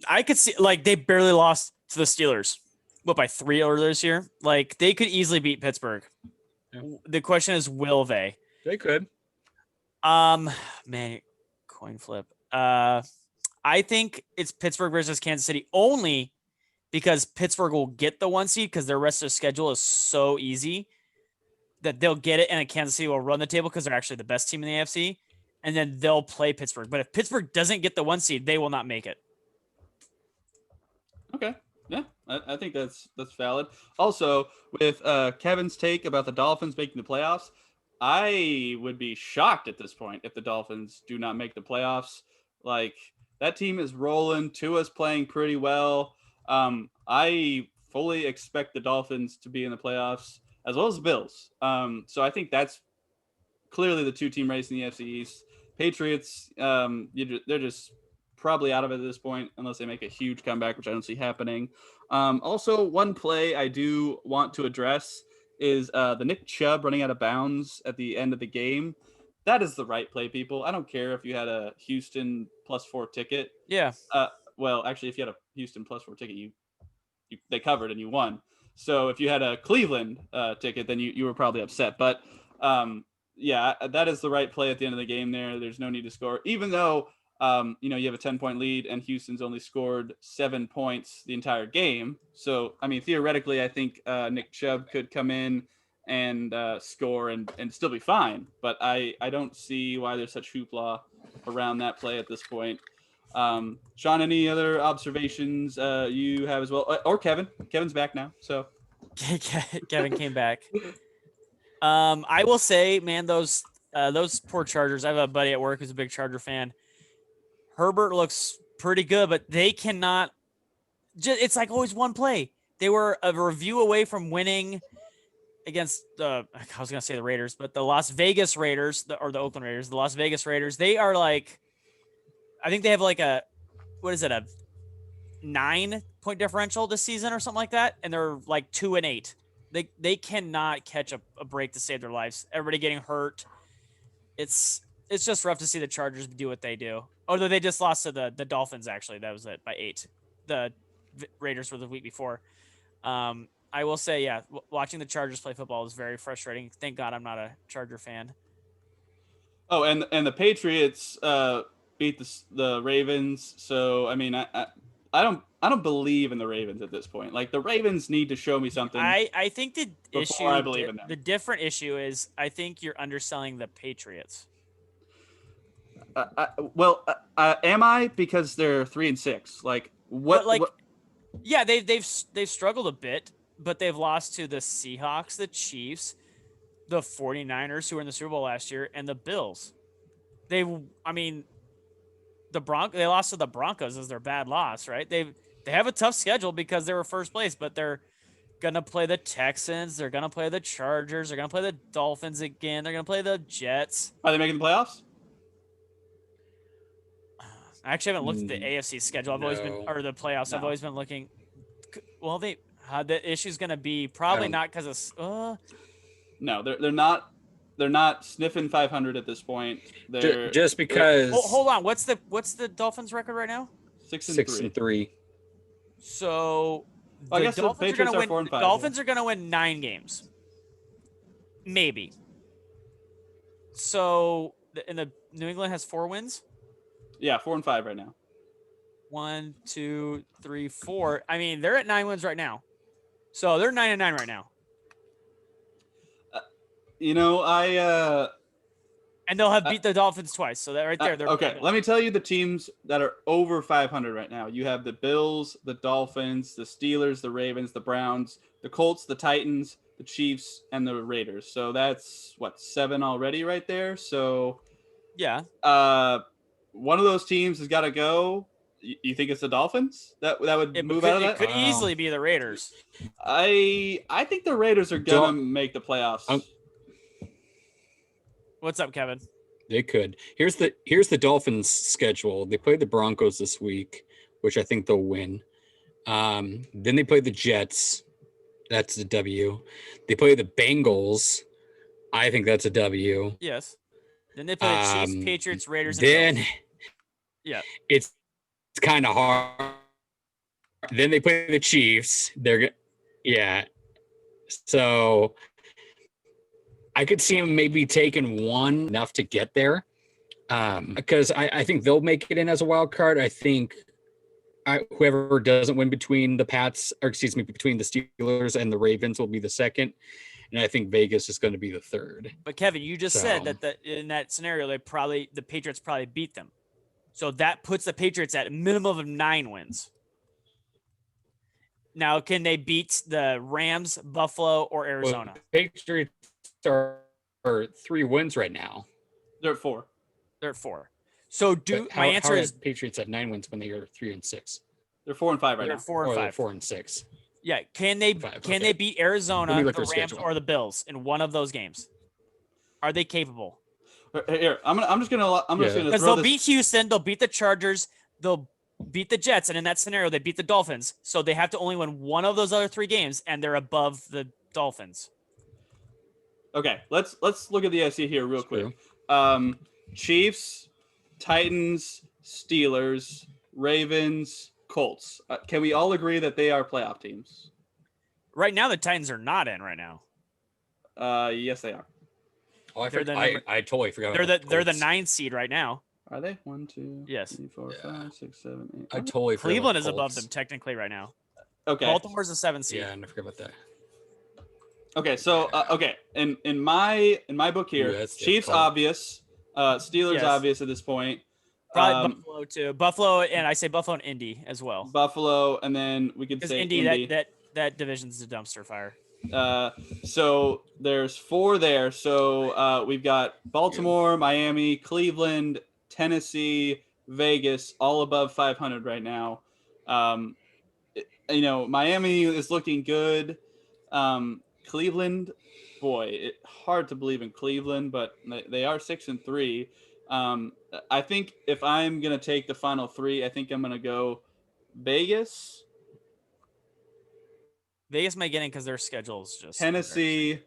I could see, like, they barely lost to the Steelers. What, by 3 earlier this year? Like, they could easily beat Pittsburgh. Yeah. The question is, will they? They could. Man, coin flip. I think it's Pittsburgh versus Kansas City only because Pittsburgh will get the 1 seed because their rest of the schedule is so easy that they'll get it, and Kansas City will run the table because they're actually the best team in the AFC, and then they'll play Pittsburgh. But if Pittsburgh doesn't get the 1 seed, they will not make it. Okay. Yeah, I think that's valid. Also, with Kevin's take about the Dolphins making the playoffs, I would be shocked at this point if the Dolphins do not make the playoffs. Like, that team is rolling. Tua's playing pretty well. I fully expect the Dolphins to be in the playoffs as well as the Bills. So I think that's clearly the 2-team race in the AFC East. Patriots, they're just probably out of it at this point unless they make a huge comeback, which I don't see happening. Also, one play I do want to address is the Nick Chubb running out of bounds at the end of the game. That is the right play, people. I don't care if you had a Houston +4 ticket. Yeah. Well, actually, if you had a Houston +4 ticket, they covered and you won. So if you had a Cleveland ticket, then you were probably upset. But yeah, that is the right play at the end of the game there. There's no need to score, even though you have a 10-point lead and Houston's only scored 7 points the entire game. So, I mean, theoretically, I think Nick Chubb could come in and score and still be fine. But I don't see why there's such hoopla around that play at this point. Sean, any other observations you have as well? Or Kevin? Kevin's back now. So Kevin came back. I will say, man, those poor Chargers. I have a buddy at work who's a big Charger fan. Herbert looks pretty good, but they cannot. It's like always one play. They were a review away from winning against I was going to say the Raiders, but the Las Vegas Raiders, or the Oakland Raiders, the Las Vegas Raiders. They are like, I think they have like a 9-point differential this season or something like that, and they're like 2-8. They cannot catch a break to save their lives. Everybody getting hurt. It's just rough to see the Chargers do what they do. Although they just lost to the Dolphins, actually. That was it, by 8. The Raiders were the week before. I will say, yeah, watching the Chargers play football is very frustrating. Thank God I'm not a Charger fan. Oh, and the Patriots beat the Ravens. So, I mean, I don't believe in the Ravens at this point. Like, the Ravens need to show me something. I think the issue, I believe in them. The different issue is I think you're underselling the Patriots. Am I? Because they're 3-6. Like, what? What? Yeah, they've struggled a bit, but they've lost to the Seahawks, the Chiefs, the 49ers, who were in the Super Bowl last year, and the Bills. They lost to the Broncos as their bad loss, right? They have a tough schedule because they were first place, but they're gonna play the Texans, they're gonna play the Chargers, they're gonna play the Dolphins again, they're gonna play the Jets. Are they making the playoffs? I actually haven't looked at the AFC schedule. I've always been, or the playoffs. No. I've always been looking. Well, the issue's going to be probably don't- not because of. No, they're not sniffing 500 at this point. They're Just because Hold on. What's the Dolphins' record right now? 6-3. 6-3. So Well, I the guess the Dolphins are going Patriots to are win. 4-5. The Dolphins are going to win 9 games, maybe. So the New England has 4 wins. Yeah, 4-5 right now. 1, 2, 3, 4. I mean, they're at 9 wins right now. So they're 9-9 right now, You know, and they'll have beat the Dolphins twice. So that right there, they're okay. Let me tell you the teams that are over 500 right now. You have the Bills, the Dolphins, the Steelers, the Ravens, the Browns, the Colts, the Titans, the Chiefs, and the Raiders. So that's what, 7 already right there. So yeah. one of those teams has got to go. You think it's the Dolphins that would move out of that? It could easily be the Raiders. I think the Raiders are gonna make the playoffs. What's up, Kevin? They could. Here's the Dolphins' schedule. They play the Broncos this week, which I think they'll win. Then they play the Jets. That's a W. They play the Bengals. I think that's a W. Yes. Then they play the Chiefs, Patriots, Raiders, and then Bills. Yeah. It's kind of hard. Then they play the Chiefs. Yeah. So I could see them maybe taking one enough to get there. Because I think they'll make it in as a wild card. I think whoever doesn't win between the between the Steelers and the Ravens will be the second. And I think Vegas is going to be the third. But Kevin, you just said that in that scenario, the Patriots probably beat them. So that puts the Patriots at a minimum of 9 wins. Now, can they beat the Rams, Buffalo, or Arizona? Well, Patriots are 3 wins right now. They're at 4. They're at 4. So my answer is Patriots at 9 wins when they are 3-6. They're 4-5 right now. They're 4 and 5. 4-6. Yeah. Can they they beat Arizona, the Rams, schedule. or the Bills in one of those games? Are they capable? Here, I'm just gonna Because they'll beat Houston, they'll beat the Chargers, they'll beat the Jets, and in that scenario, they beat the Dolphins. So they have to only win one of those other 3 games, and they're above the Dolphins. Okay, let's look at the AFC here real quick. Chiefs, Titans, Steelers, Ravens, Colts. Can we all agree that they are playoff teams? Right now, the Titans are not in right now. Yes, they are. Oh, I totally forgot. They're the 9th seed right now. Are they? 1, 2, yes. 3, 4, 5, 6, 7, 8. I totally forgot. Cleveland is above them technically right now. Okay. Baltimore's the 7th seed. Yeah, I forgot about that. Okay, so in my book here, Chiefs obvious, Steelers obvious at this point. Probably Buffalo too. Buffalo, and I say Buffalo and Indy as well. Buffalo, and then we could say Indy. That division's a dumpster fire. So there's 4 there. So we've got Baltimore, Miami, Cleveland, Tennessee, Vegas, all above 500 right now. Miami is looking good. Cleveland, boy, hard to believe in Cleveland, but they are 6-3. I think if I'm gonna take the final 3, I think I'm gonna go Vegas. Vegas may get in because their schedule is just Tennessee,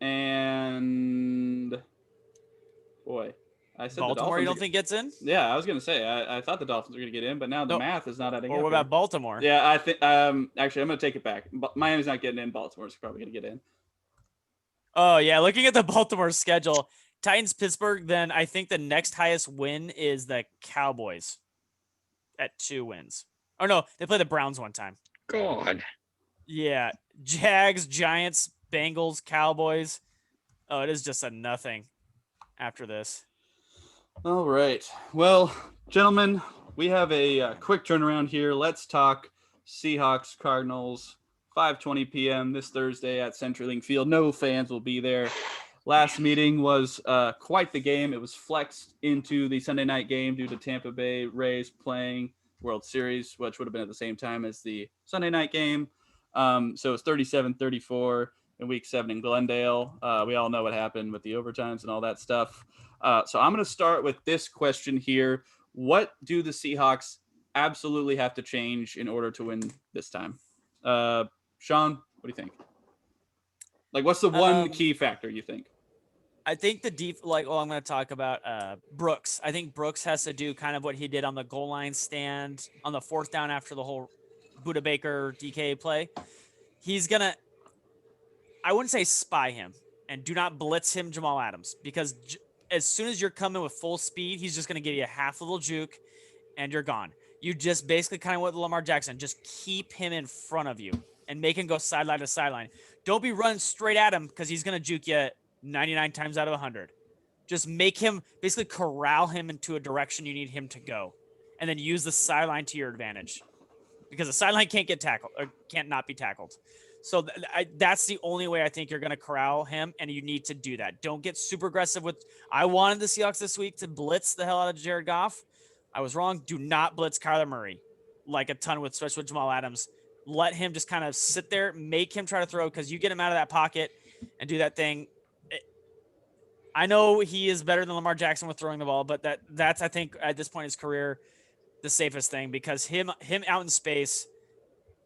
and boy, I said Baltimore. The You don't think gets in? Yeah, I was gonna say I thought the Dolphins were gonna get in, but now the math is not adding up. Or what about Baltimore? Yeah, I think actually I'm gonna take it back. Miami's not getting in. Baltimore's probably gonna get in. Oh yeah, looking at the Baltimore schedule, Titans, Pittsburgh. Then I think the next highest win is the Cowboys at 2 wins. Oh no, they play the Browns one time. God. Yeah, Jags, Giants, Bengals, Cowboys. Oh, it is just a nothing after this. All right. Well, gentlemen, we have a quick turnaround here. Let's talk Seahawks, Cardinals, 5:20 p.m. this Thursday at CenturyLink Field. No fans will be there. Last meeting was quite the game. It was flexed into the Sunday night game due to Tampa Bay Rays playing World Series, which would have been at the same time as the Sunday night game. So it's 37-34 in week 7 in Glendale. We all know what happened with the overtimes and all that stuff. So I'm going to start with this question here. What do the Seahawks absolutely have to change in order to win this time. Sean, what do you think? Like, what's the one key factor you think? I think I'm going to talk about Brooks. I think Brooks has to do kind of what he did on the goal line stand on the fourth down after the whole Buda Baker DK play. He's going to, I wouldn't say spy him, and do not blitz him, Jamal Adams, because as soon as you're coming with full speed, he's just going to give you a half little juke and you're gone. You just basically kind of went with Lamar Jackson. Just keep him in front of you and make him go sideline to sideline. Don't be running straight at him because he's going to juke you 99 times out of 100. Just make him, basically corral him into a direction you need him to go, and then use the sideline to your advantage, because the sideline can't get tackled or can't not be tackled. So that's the only way I think you're going to corral him, and you need to do that. Don't get super aggressive with. I wanted the Seahawks this week to blitz the hell out of Jared Goff. I was wrong. Do not blitz Kyler Murray like a ton with, especially with Jamal Adams. Let him just kind of sit there, make him try to throw, because you get him out of that pocket and do that thing. I know he is better than Lamar Jackson with throwing the ball, but that's I think at this point in his career the safest thing, because him out in space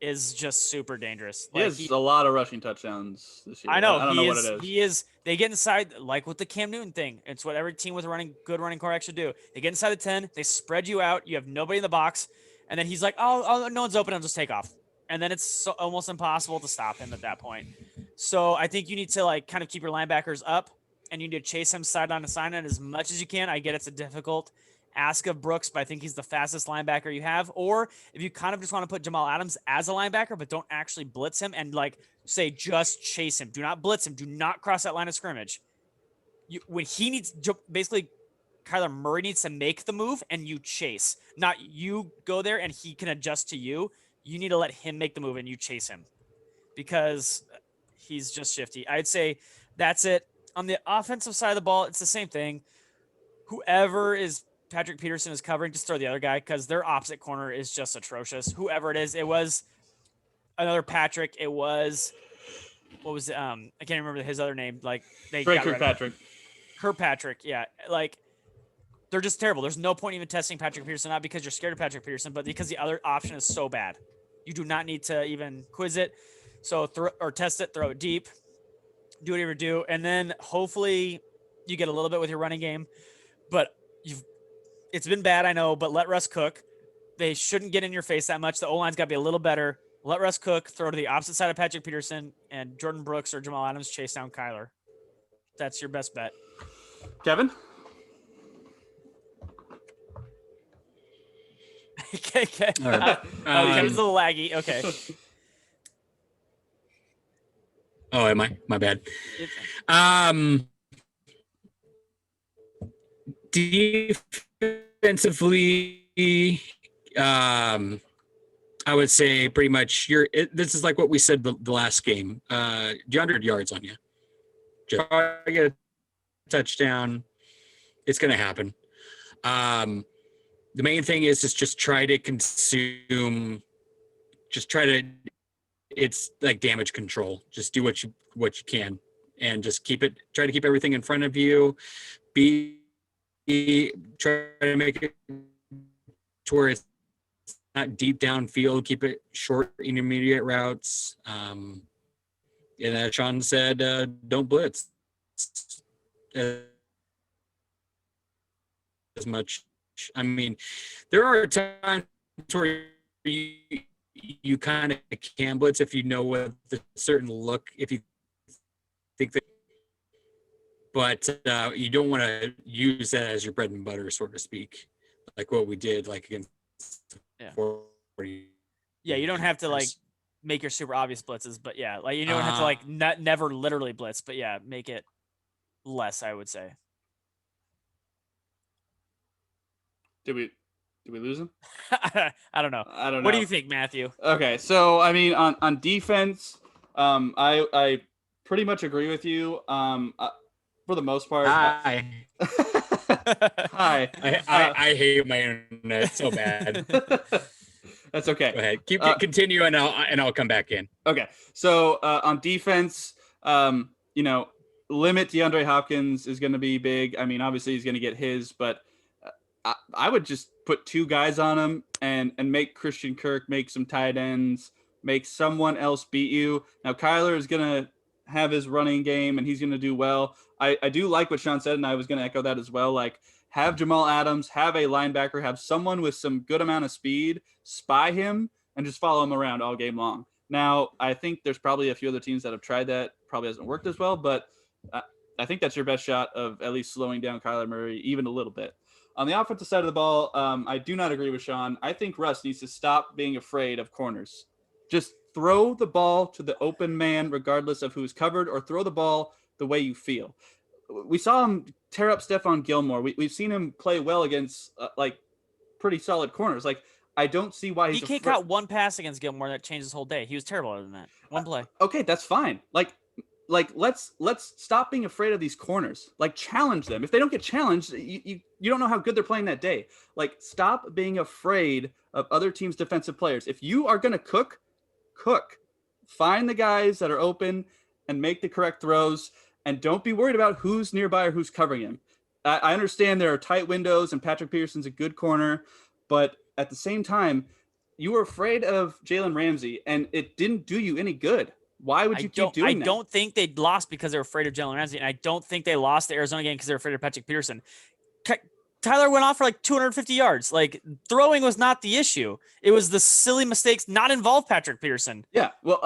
is just super dangerous. He has a lot of rushing touchdowns this year. I know. I don't know what it is. He is. They get inside, like with the Cam Newton thing. It's what every team with a good running quarterback should do. They get inside the 10. They spread you out. You have nobody in the box. And then he's like, oh no one's open. I'll just take off. And then it's almost impossible to stop him at that point. So I think you need to like kind of keep your linebackers up, and you need to chase him sideline to sideline as much as you can. I get it's a difficult ask of Brooks, but I think he's the fastest linebacker you have. Or if you kind of just want to put Jamal Adams as a linebacker, but don't actually blitz him, and like say just chase him. Do not blitz him. Do not cross that line of scrimmage. When he needs, basically Kyler Murray needs to make the move and you chase. Not you go there and he can adjust to you. You need to let him make the move and you chase him, because he's just shifty. I'd say that's it. On the offensive side of the ball, it's the same thing. Whoever is Patrick Peterson is covering, just throw the other guy, because their opposite corner is just atrocious. Whoever it is, it was another Patrick. It was, what was it? I can't remember his other name. Like they got Kirkpatrick. Kirkpatrick, yeah. Like they're just terrible. There's no point even testing Patrick Peterson, not because you're scared of Patrick Peterson, but because the other option is so bad. You do not need to even quiz it. So test it, throw it deep, do whatever you do, and then hopefully you get a little bit with your running game. But it's been bad, I know, but let Russ cook. They shouldn't get in your face that much. The O-line's got to be a little better. Let Russ cook, throw to the opposite side of Patrick Peterson, and Jordan Brooks or Jamal Adams chase down Kyler. That's your best bet. Kevin? Okay. All right. Kevin's a little laggy. Okay. Oh, am I? My bad. Defensively, I would say pretty much this is like what we said the last game. 100 yards on you. Just get a touchdown. It's going to happen. The main thing is just try to consume. It's like damage control. Just do what you can, and just try to keep everything in front of you. Try to make it to where it's not deep downfield. Keep it short, intermediate routes. And as Sean said, don't blitz as much. I mean, there are times where you kind of can blitz if you know with a certain look, if you think that, but you don't want to use that as your bread and butter, so to speak, like what we did, like against. Yeah, you don't have to like make your super obvious blitzes, but yeah, like you don't have to like never literally blitz, but yeah, make it less, I would say. Did we lose him? I don't know. What do you think, Matthew? Okay, so I mean, on defense, I pretty much agree with you. For the most part. Hi. Hi. I hate my internet so bad. That's okay. Go ahead. Continue, and I'll come back in. Okay. So on defense, limit DeAndre Hopkins is going to be big. I mean, obviously he's going to get his, but I would just put 2 guys on him and make Christian Kirk make some tight ends, make someone else beat you. Now Kyler is gonna have his running game and he's gonna do well. I do like what Sean said, and I was gonna echo that as well. Like, have Jamal Adams, have a linebacker, have someone with some good amount of speed, spy him, and just follow him around all game long. Now, I think there's probably a few other teams that have tried that. Probably hasn't worked as well, but I think that's your best shot of at least slowing down Kyler Murray even a little bit. On the offensive side of the ball, I do not agree with Sean. I think Russ needs to stop being afraid of corners. Just throw the ball to the open man, regardless of who's covered, or throw the ball the way you feel. We saw him tear up Stephon Gilmore. We've seen him play well against like pretty solid corners. Like, I don't see why He can't caught one pass against Gilmore that changed his whole day. He was terrible other than that. One play. Okay, that's fine. Like let's stop being afraid of these corners. Like, challenge them. If they don't get challenged, you don't know how good they're playing that day. Like, stop being afraid of other teams' defensive players. If you are gonna cook. Find the guys that are open and make the correct throws, and don't be worried about who's nearby or who's covering him. I understand there are tight windows and Patrick Peterson's a good corner, but at the same time, you were afraid of Jalen Ramsey and it didn't do you any good. Why would you keep doing that? I don't think they lost because they're afraid of Jalen Ramsey, and I don't think they lost the Arizona game because they're afraid of Patrick Peterson. Tyler went off for like 250 yards. Like, throwing was not the issue. It was the silly mistakes not involve Patrick Peterson. Yeah, well,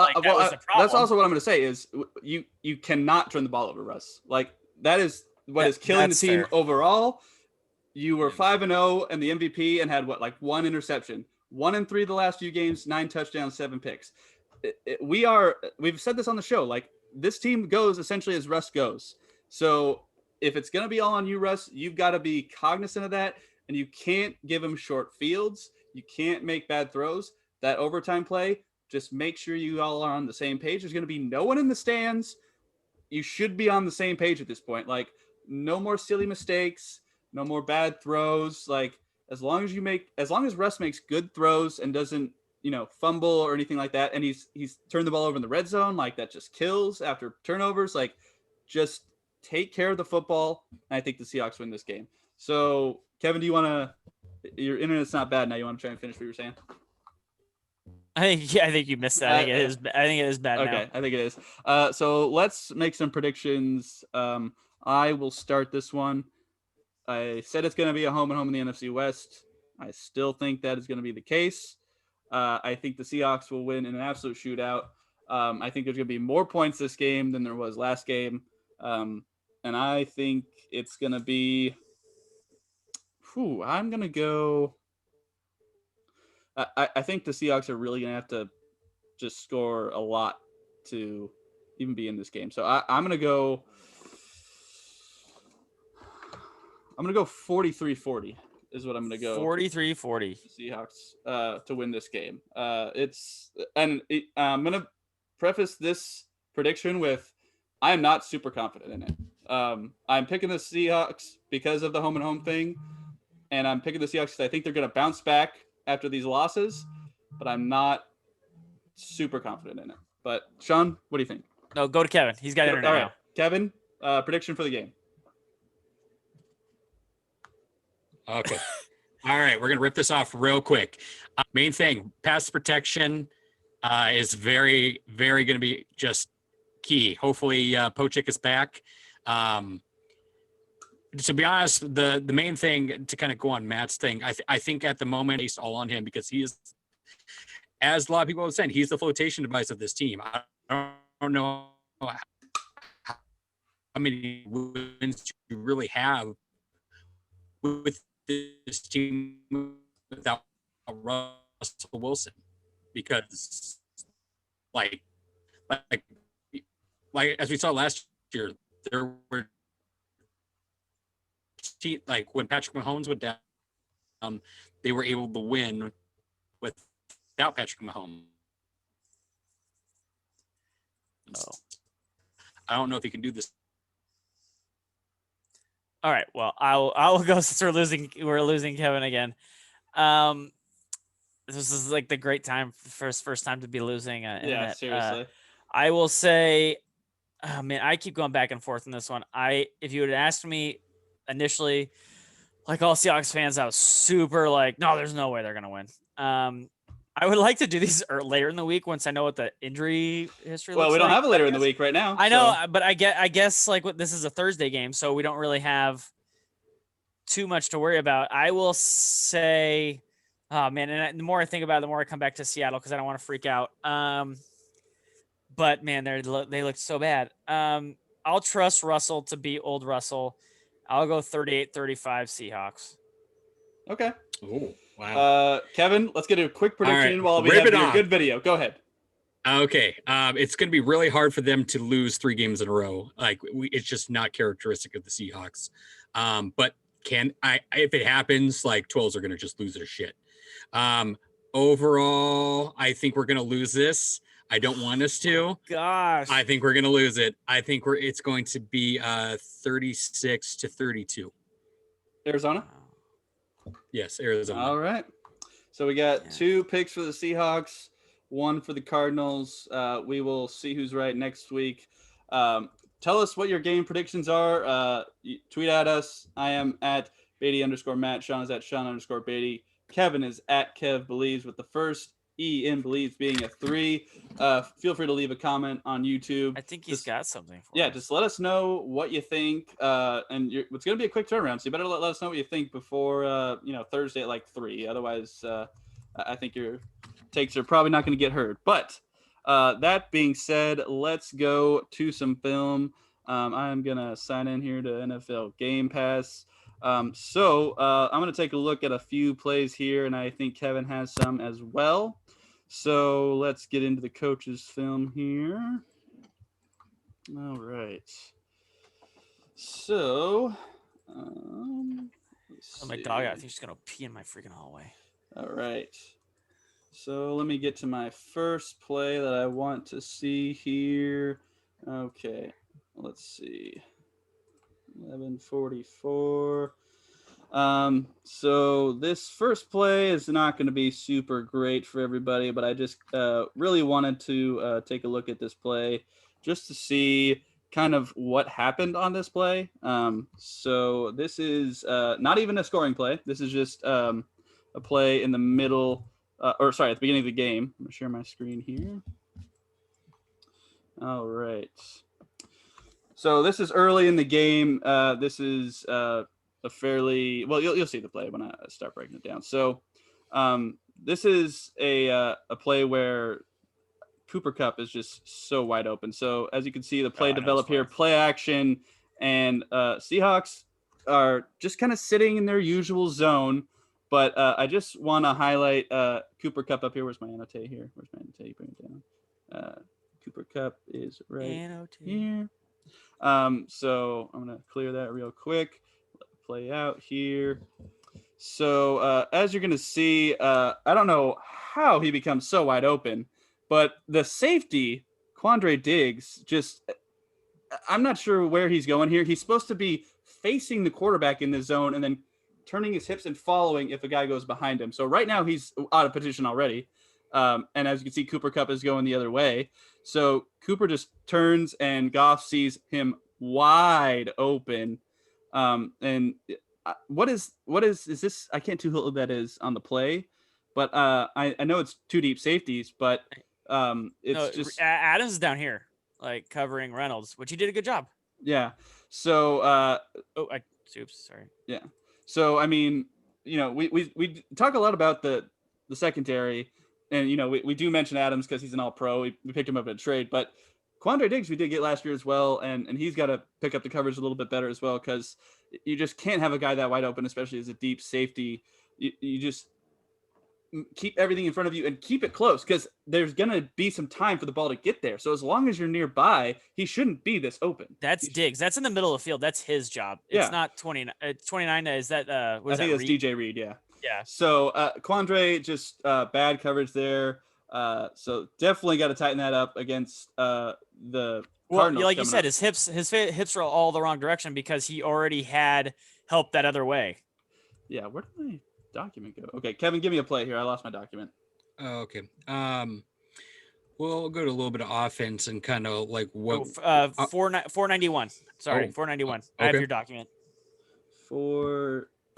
that's also what I'm going to say is you cannot turn the ball over, Russ. Like, that is what is killing the team overall. You were 5-0 and the MVP and had like 1 interception, 1-3 the last few games, 9 touchdowns, 7 picks. We've said this on the show. Like, this team goes essentially as Russ goes. So if it's going to be all on you, Russ, you've got to be cognizant of that, and you can't give him short fields. You can't make bad throws. That overtime play, just make sure you all are on the same page. There's going to be no one in the stands. You should be on the same page at this point. Like, no more silly mistakes, no more bad throws. Like, as long as Russ makes good throws and doesn't, fumble or anything like that, and he's turned the ball over in the red zone, like, that just kills after turnovers, like, just take care of the football, and I think the Seahawks win this game. So, Kevin, do you want to – your internet's not bad now. You want to try and finish what you were saying? I think you missed that. I think it is bad now. Okay, I think it is. So let's make some predictions. I will start this one. I said it's going to be a home and home in the NFC West. I still think that is going to be the case. I think the Seahawks will win in an absolute shootout. I think there's going to be more points this game than there was last game. And I think it's going to be, I'm going to go. I think the Seahawks are really going to have to just score a lot to even be in this game. So I'm going to go 43-40 is what I'm going to go. 43-40. Seahawks to win this game. I'm going to preface this prediction with I am not super confident in it. I'm picking the Seahawks because of the home and home thing, and I'm picking the Seahawks because I think they're going to bounce back after these losses, but I'm not super confident in it. But Sean, what do you think? No, go to Kevin. He's got internet now. Kevin, prediction for the game. Okay. All right. We're going to rip this off real quick. Main thing, pass protection is very, very going to be just key. Hopefully Pochik is back. To be honest, the main thing to kind of go on Matt's thing, I think at the moment it's all on him because he is, as a lot of people have said, he's the flotation device of this team. I don't know how many wins you really have with this team without Russell Wilson, because like as we saw last year, there were like when Patrick Mahomes went down, they were able to win without Patrick Mahomes. Oh. I don't know if he can do this. All right. Well, I will go since we're losing Kevin again. This is like the great time first time to be losing. Yeah, seriously. I will say, I keep going back and forth in this one. If you had asked me initially, like all Seahawks fans, I was super like, no, there's no way they're gonna win. I would like to do these later in the week once I know what the injury history Well, looks we don't like. have it later in the week right now. I know, so. but I guess like this is a Thursday game, so we don't really have too much to worry about. I will say, oh man, and the more I think about it, the more I come back to Seattle because I don't want to freak out. But man, they look so bad. I'll trust Russell to beat old Russell. I'll go 38-35 Seahawks. Okay. Oh, wow. Kevin, let's get a quick prediction right, while we rip have it your off. good video. Go ahead. Okay. It's going to be really hard for them to lose 3 games in a row. Like it's just not characteristic of the Seahawks. But if it happens, like 12s are going to just lose their shit. Overall, I think we're going to lose this. I don't want us to. Gosh. I think we're going to lose it. I think it's going to be 36-32. Arizona? Yes, Arizona. All right. So we got 2 picks for the Seahawks, 1 for the Cardinals. We will see who's right next week. Tell us what your game predictions are. Tweet at us. I am at Beatty_Matt. Sean is at Sean_Beatty. Kevin is at Kev Believes with the first E in Believes being a 3. Feel free to leave a comment on YouTube. I think he's got something for us. Just let us know what you think. And it's going to be a quick turnaround, so you better let us know what you think before Thursday at like 3. Otherwise, I think your takes are probably not going to get heard. But that being said, let's go to some film. I'm going to sign in here to NFL Game Pass. So I'm going to take a look at a few plays here, and I think Kevin has some as well. So let's get into the coach's film here. All right. So, my dog, I think she's going to pee in my freaking hallway. All right. So let me get to my first play that I want to see here. Okay. Let's see. 11:44. So this first play is not going to be super great for everybody, but I just really wanted to take a look at this play just to see kind of what happened on this play. So this is not even a scoring play. This is just a play in the middle, at the beginning of the game. I'm going to share my screen here. All right. So this is early in the game. This is a fairly well. You'll see the play when I start breaking it down. So this is a play where Cooper Kupp is just so wide open. So as you can see, the play develop here, play action, and Seahawks are just kind of sitting in their usual zone. But I just want to highlight Cooper Kupp up here. Where's my annotate here? Where's my annotate? Bring it down. Cooper Kupp is right here. So I'm going to clear that real quick. Let it play out here. So as you're going to see, I don't know how he becomes so wide open, but the safety, Quandre Diggs, I'm not sure where he's going here. He's supposed to be facing the quarterback in the zone and then turning his hips and following if a guy goes behind him. So right now he's out of position already. And as you can see, Cooper Kupp is going the other way. So Cooper just turns and Goff sees him wide open. And what is this? I can't tell who that is on the play, but I know it's 2 deep safeties, but it's just Adams is down here, like covering Reynolds, which he did a good job. Yeah. So oops, sorry. Yeah. So I mean, we talk a lot about the secondary. And, we do mention Adams because he's an all-pro. We picked him up at a trade. But Quandre Diggs we did get last year as well, and he's got to pick up the coverage a little bit better as well because you just can't have a guy that wide open, especially as a deep safety. You just keep everything in front of you and keep it close because there's going to be some time for the ball to get there. So as long as you're nearby, he shouldn't be this open. That's Diggs. That's in the middle of the field. That's his job. It's not 29. 29 is that I think it's DJ Reed, yeah. Yeah. So Quandre just bad coverage there. So definitely got to tighten that up against the Cardinals. Like you said, his hips are all the wrong direction because he already had help that other way. Yeah. Where did my document go? Okay, Kevin, give me a play here. I lost my document. Oh, okay. We'll go to a little bit of offense and kind of like what 491. Sorry, 491. Okay. I have your document.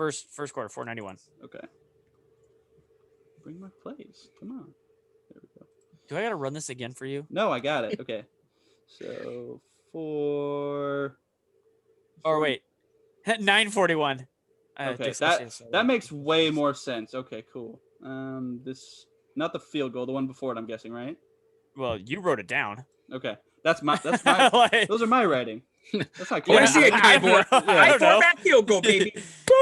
First quarter, 491. Okay. Bring my plays. Come on. There we go. Do I got to run this again for you? No, I got it. Okay. So 4. Or wait, 941. Okay, that makes way more sense. Okay, cool. This not the field goal, the one before it, I'm guessing, right? Well, you wrote it down. Okay, that's my Like- those are my writing. That's not I want to see a I don't keyboard. know. I don't know. Format field goal, baby.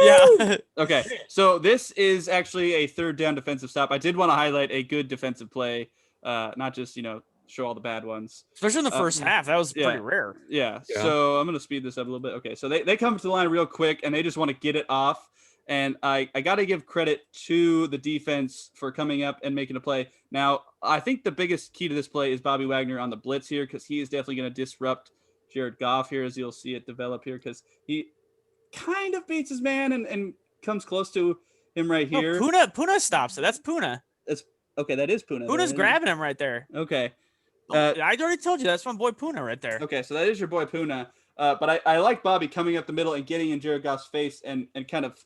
Yeah. Okay, so this is actually a third down defensive stop. I did want to highlight a good defensive play, not just show all the bad ones. Especially in the first half, that was pretty rare. Yeah. Yeah. So I'm gonna speed this up a little bit. Okay, so they come to the line real quick and they just want to get it off. And I got to give credit to the defense for coming up and making a play. Now, I think the biggest key to this play is Bobby Wagner on the blitz here, because he is definitely going to disrupt Jared Goff here, as you'll see it develop here, because he kind of beats his man and comes close to him right here. Oh, Puna stops it. That's Puna. Okay, that is Puna. Puna's grabbing him right there. Okay. I already told you that's my boy Puna right there. Okay, so that is your boy Puna. But I like Bobby coming up the middle and getting in Jared Goff's face and kind of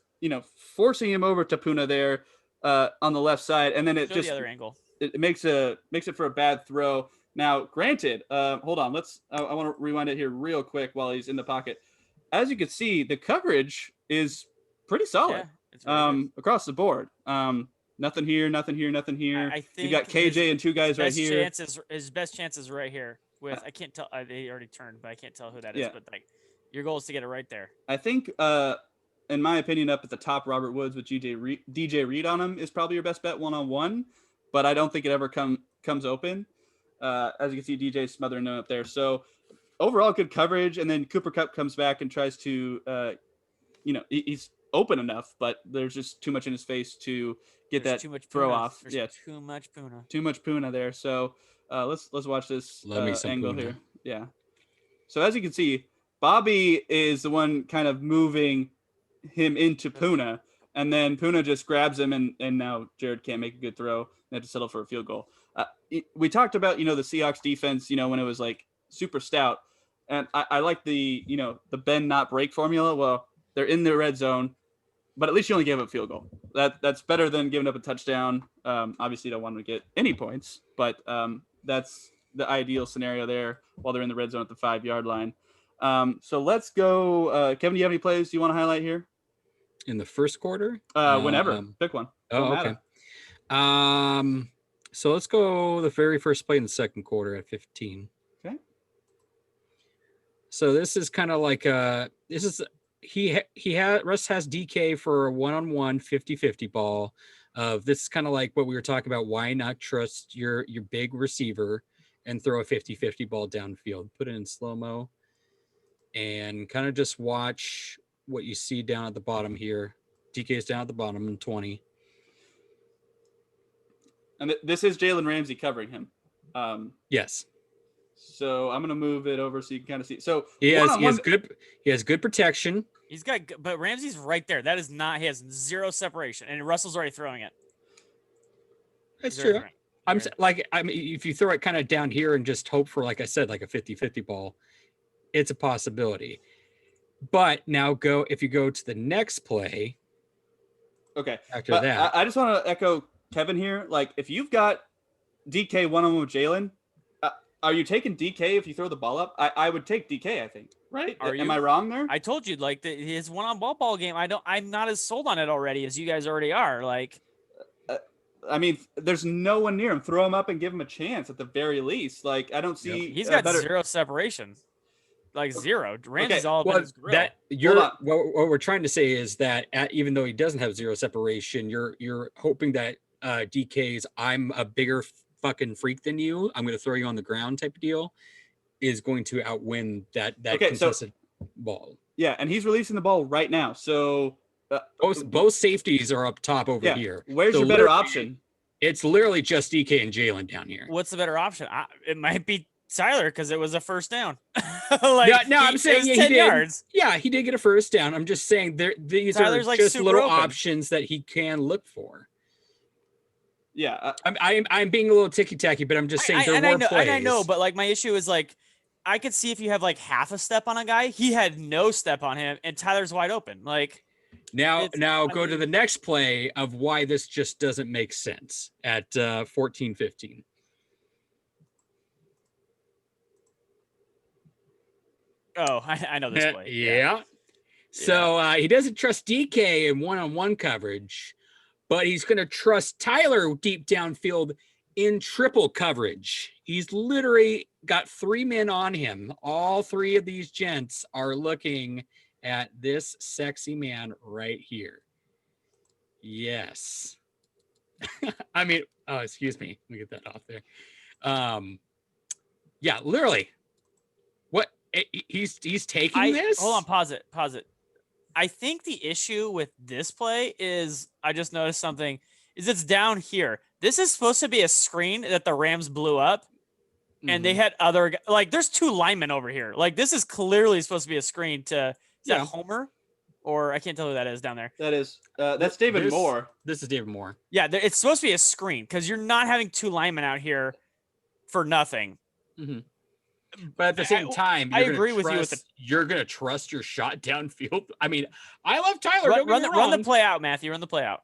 forcing him over to Puna there on the left side, and then it Show just the other angle. it makes it for a bad throw. Now, granted, hold on, I want to rewind it here real quick while he's in the pocket. As you can see, the coverage is pretty solid Yeah, it's very good. across the board. Nothing here, nothing here, nothing here. I think you got KJ and two guys right here. His best chances right here. With I can't tell. They already turned, but I can't tell who that is. Yeah. But like, your goal is to get it right there. I think, in my opinion, up at the top, Robert Woods with DJ Reed on him is probably your best bet one-on-one, but I don't think it ever comes open. As you can see, DJ smothering him up there. So overall, good coverage. And then Cooper Kupp comes back and tries to, he's open enough, but there's just too much in his face to get There's that too much throw Puna. off. There's Yeah, too much Puna. too much Puna there. So let's watch this Love me some angle Puna. here. Yeah. So as you can see, Bobby is the one kind of moving him into Puna, and then Puna just grabs him, and now Jared can't make a good throw. They have to settle for a field goal. We talked about the Seahawks defense, when it was like super stout, and I like the the bend not break formula. Well, they're in the red zone, but at least you only gave up a field goal. That's better than giving up a touchdown. Obviously, you don't want to get any points, but that's the ideal scenario there while they're in the red zone at the 5-yard line. So let's go. Kevin, do you have any plays you want to highlight here? In the first quarter? Whenever. Pick one. Oh, Don't okay. matter. So let's go the very first play in the second quarter at 15. Okay. So this is kind of like Russ has DK for a one-on-one 50-50 ball. This is kind of like what we were talking about. Why not trust your big receiver and throw a 50-50 ball downfield? Put it in slow-mo and kind of just watch what you see down at the bottom here. DK is down at the bottom in 20. And this is Jalen Ramsey covering him. Yes. So I'm gonna move it over so you can kind of see. So He has good protection. He's got, but Ramsey's right there. That is not. He has zero separation, and Russell's already throwing it. That's He's already true. throwing it. I mean, if you throw it kind of down here and just hope for, like I said, like a 50-50 ball, it's a possibility. But now if you go to the next play. Okay. After But that, I just want to echo Kevin here. Like, if you've got DK one-on-one with Jalen, are you taking DK if you throw the ball up? I would take DK, I think. Right? Are Am you? I wrong there? I told you, like his one-on-one ball game. I'm not as sold on it already as you guys already are. Like, I mean, there's no one near him. Throw him up and give him a chance at the very least. Like, I don't see. he's got better. zero separation. Like zero. Ramsey's all up in well, his grill. what we're trying to say is that even though he doesn't have zero separation, you're hoping that DK's I'm a bigger fucking freak than you, I'm going to throw you on the ground type of deal is going to outwin that contested ball. Yeah, and he's releasing the ball right now. So Both safeties are up top over here. Where's So your better literally- option? It's literally just DK and Jalen down here. What's the better option? It might be Tyler because it was a first down. I'm saying it was he 10 did. yards. Yeah, he did get a first down. I'm just saying these Tyler's are like just super little open. options that he can look for. Yeah. I'm being a little ticky tacky, but I'm just saying there were plays. I know, but like my issue is like I could see if you have like half a step on a guy, he had no step on him, and Tyler's wide open. Like Now, It's- now I go to mean- the next play of why this just doesn't make sense at 14-15. Oh, I know this play. Yeah. So he doesn't trust DK in one-on-one coverage, but he's going to trust Tyler deep downfield in triple coverage. He's literally got 3 men on him. All 3 of these gents are looking at this sexy man right here. Yes. I mean, oh, excuse me. Let me get that off there. Yeah, literally. What he's taking this? Hold on, pause it. I think the issue with this play is I just noticed something is it's down here. This is supposed to be a screen that the Rams blew up, and they had other like there's 2 linemen over here. Like this is clearly supposed to be a screen to is that Homer, or I can't tell who that is down there. That is that's David Moore. This is David Moore. Yeah, it's supposed to be a screen because you're not having 2 linemen out here for nothing. But at the same time, I agree with you. You're gonna trust your shot downfield. I mean, I love Tyler. Run the play out, Matthew. Run the play out.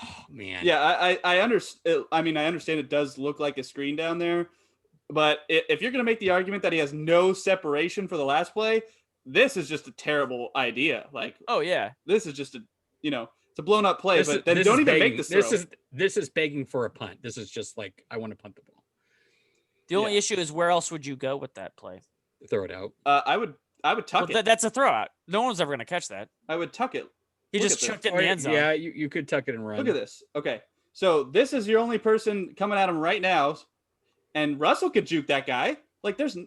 Oh, man. Yeah, I understand. I mean, I understand it does look like a screen down there, but if you're gonna make the argument that he has no separation for the last play, this is just a terrible idea. Like, oh yeah, this is just it's a blown up play. But then don't even make this throw. This is begging for a punt. This is just like I want to punt the ball. The only issue is where else would you go with that play? Throw it out. I would tuck it. That's a throw out. No one's ever going to catch that. I would tuck it. He Look just at chucked this. it in the end zone. Yeah, you could tuck it and run. Look at this. Okay, so this is your only person coming at him right now, and Russell could juke that guy. Like, there's